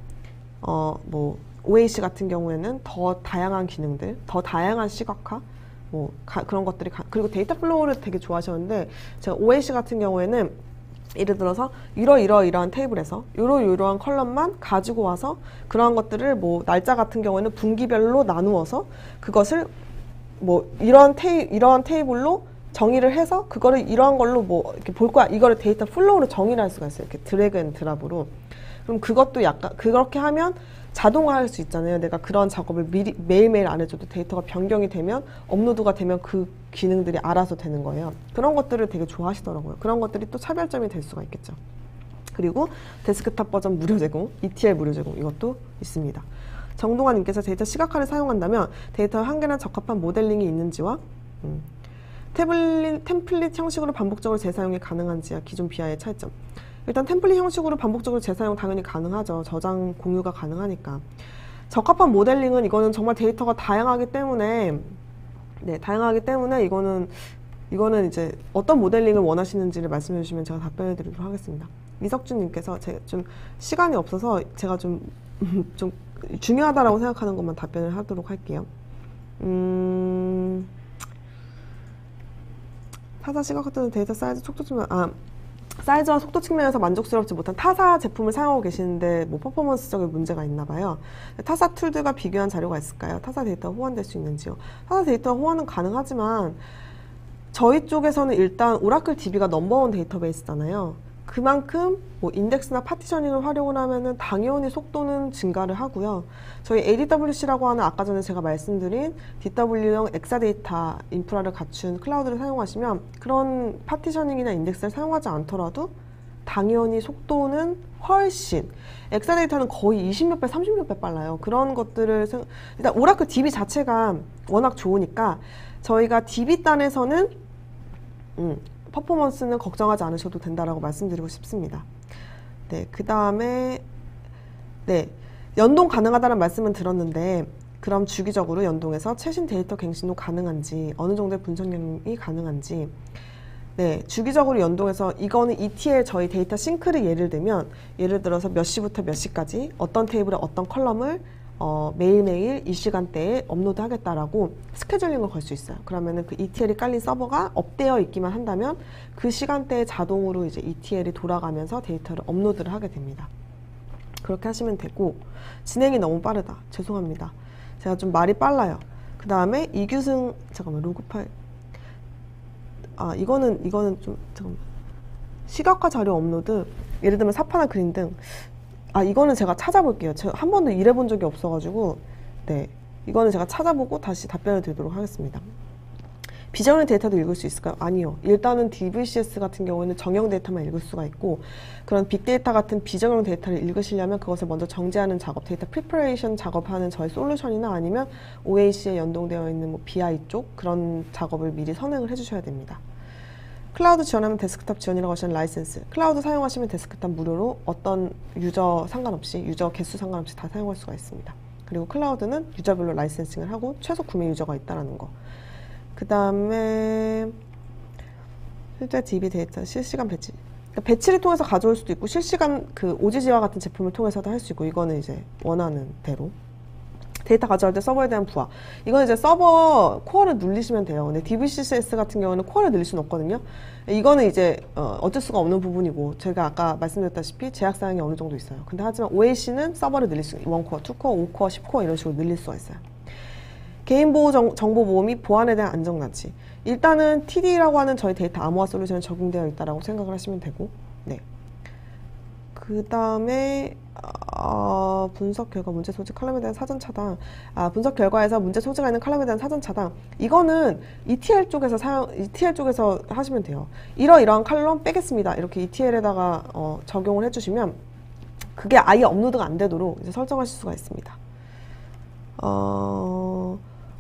Speaker 1: 뭐 OAC 같은 경우에는 더 다양한 기능들, 더 다양한 시각화, 뭐 그런 것들이 그리고 데이터 플로우를 되게 좋아하셨는데 제가 OAC 같은 경우에는 예를 들어서 이러한 테이블에서 이러한 컬럼만 가지고 와서 그러한 것들을 뭐 날짜 같은 경우에는 분기별로 나누어서 그것을 뭐 이러한 테이블로 정의를 해서 그거를 이러한 걸로 뭐 이렇게 볼 거야. 이거를 데이터 플로우로 정의를 할 수가 있어요. 이렇게 드래그 앤 드랍으로. 그럼 그것도 약간 그렇게 하면 자동화할 수 있잖아요. 내가 그런 작업을 매일매일 안 해줘도 데이터가 변경이 되면 업로드가 되면 그 기능들이 알아서 되는 거예요. 그런 것들을 되게 좋아하시더라고요. 그런 것들이 또 차별점이 될 수가 있겠죠. 그리고 데스크탑 버전 무료 제공, ETL 무료 제공 이것도 있습니다. 정동환님께서 데이터 시각화를 사용한다면 데이터 한계나 적합한 모델링이 있는지와 템플릿 형식으로 반복적으로 재사용이 가능한지와 기존 BI의 차이점. 일단 템플릿 형식으로 반복적으로 재사용 당연히 가능하죠. 저장 공유가 가능하니까. 적합한 모델링은 이거는 정말 데이터가 다양하기 때문에 이거는 이제 어떤 모델링을 원하시는지를 말씀해 주시면 제가 답변해 드리도록 하겠습니다. 이석준님께서 제가 좀 시간이 없어서 제가 좀 중요하다라고 생각하는 것만 답변을 하도록 할게요. 타사 시각화 또는 데이터 사이즈 속도 측면 사이즈와 속도 측면에서 만족스럽지 못한 타사 제품을 사용하고 계시는데 뭐 퍼포먼스적인 문제가 있나 봐요. 타사 툴들과 비교한 자료가 있을까요? 타사 데이터 호환될 수 있는지요? 타사 데이터 호환은 가능하지만 저희 쪽에서는 일단 오라클 DB가 넘버원 데이터베이스잖아요. 그만큼 뭐 인덱스나 파티셔닝을 활용을 하면은 당연히 속도는 증가를 하고요. 저희 ADWC라고 하는 아까 전에 제가 말씀드린 DW형 엑사데이터 인프라를 갖춘 클라우드를 사용하시면 그런 파티셔닝이나 인덱스를 사용하지 않더라도 당연히 속도는 훨씬 엑사데이터는 거의 20몇 배, 30몇 배 빨라요. 그런 것들을 일단 오라클 DB 자체가 워낙 좋으니까 저희가 DB 단에서는 퍼포먼스는 걱정하지 않으셔도 된다라고 말씀드리고 싶습니다. 네, 그 다음에 연동 가능하다는 말씀은 들었는데 그럼 주기적으로 연동해서 최신 데이터 갱신도 가능한지 어느 정도의 분석량이 가능한지 주기적으로 연동해서 이거는 ETL 저희 데이터 싱크를 예를 들어서 몇 시부터 몇 시까지 어떤 테이블에 어떤 컬럼을 매일매일 이 시간대에 업로드 하겠다라고 스케줄링을 걸 수 있어요. 그러면은 그 ETL이 깔린 서버가 업되어 있기만 한다면 그 시간대에 자동으로 이제 ETL이 돌아가면서 데이터를 업로드를 하게 됩니다. 그렇게 하시면 되고 진행이 너무 빠르다. 죄송합니다. 제가 좀 말이 빨라요. 그 다음에 이규승 로그 파일 이거는 좀 잠깐만 시각화 자료 업로드 예를 들면 사파나 그린 등 이거는 제가 찾아볼게요. 제가 한 번도 일해본 적이 없어가지고 이거는 제가 찾아보고 다시 답변을 드리도록 하겠습니다. 비정형 데이터도 읽을 수 있을까요? 아니요. 일단은 DVCS 같은 경우에는 정형 데이터만 읽을 수가 있고 그런 빅데이터 같은 비정형 데이터를 읽으시려면 그것을 먼저 정제하는 작업, 데이터 프리퍼레이션 작업하는 저희 솔루션이나 아니면 OAC에 연동되어 있는 뭐 BI 쪽 그런 작업을 미리 선행을 해주셔야 됩니다. 클라우드 지원하면 데스크탑 지원이라고 하시는 라이센스. 클라우드 사용하시면 데스크탑 무료로 어떤 유저 상관없이, 유저 개수 상관없이 다 사용할 수가 있습니다. 그리고 클라우드는 유저별로 라이센싱을 하고 최소 구매 유저가 있다는 거. 그 다음에 실제 DB 데이터 실시간 배치. 그러니까 배치를 통해서 가져올 수도 있고 실시간 그 OGG와 같은 제품을 통해서도 할 수 있고 이거는 이제 원하는 대로. 데이터 가져갈 때 서버에 대한 부하. 이건 이제 서버 코어를 눌리시면 돼요. 근데 DVCS 같은 경우는 코어를 늘릴 수는 없거든요. 이거는 이제 어쩔 수가 없는 부분이고 제가 아까 말씀드렸다시피 제약사항이 어느 정도 있어요. 근데 하지만 OAC는 서버를 늘릴 수 있어요. 1코어, 2코어, 5코어, 10코어 이런 식으로 늘릴 수가 있어요. 개인보호 정보보호 및 보안에 대한 안전장치. 일단은 TD라고 하는 저희 데이터 암호화 솔루션이 적용되어 있다고 생각을 하시면 되고 그 다음에 분석 결과 문제 소지 칼럼에 대한 사전 차단. 분석 결과에서 문제 소지가 있는 칼럼에 대한 사전 차단. 이거는 ETL 쪽에서 하시면 돼요. 이러이러한 칼럼 빼겠습니다. 이렇게 ETL에다가 적용을 해주시면 그게 아예 업로드가 안 되도록 이제 설정하실 수가 있습니다.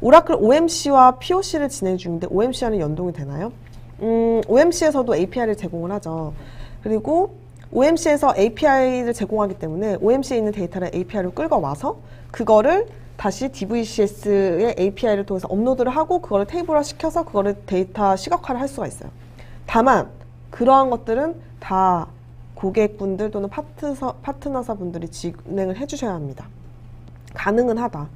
Speaker 1: 오라클 OMC와 POC를 진행 중인데 OMC와는 연동이 되나요? OMC에서도 API를 제공을 하죠. 그리고 OMC에서 API를 제공하기 때문에 OMC에 있는 데이터를 API로 끌고 와서 그거를 다시 DVCS의 API를 통해서 업로드를 하고 그거를 테이블화 시켜서 그거를 데이터 시각화를 할 수가 있어요. 다만 그러한 것들은 다 고객분들 또는 파트너사분들이 진행을 해주셔야 합니다. 가능은 하다.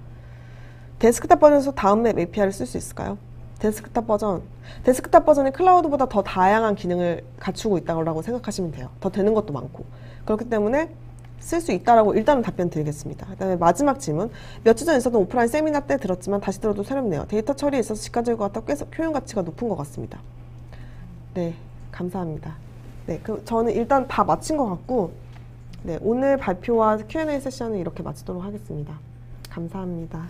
Speaker 1: 데스크탑 버전에서 다음 맵 API를 쓸 수 있을까요? 데스크탑 버전이 클라우드보다 더 다양한 기능을 갖추고 있다고 생각하시면 돼요. 더 되는 것도 많고. 그렇기 때문에 쓸 수 있다라고 일단은 답변 드리겠습니다. 그다음에 마지막 질문. 몇 주 전 있었던 오프라인 세미나 때 들었지만 다시 들어도 새롭네요. 데이터 처리에 있어서 직관적일 것 같아 꽤 표현 가치가 높은 것 같습니다. 네, 감사합니다. 네, 저는 일단 다 마친 것 같고, 네, 오늘 발표와 Q&A 세션은 이렇게 마치도록 하겠습니다. 감사합니다.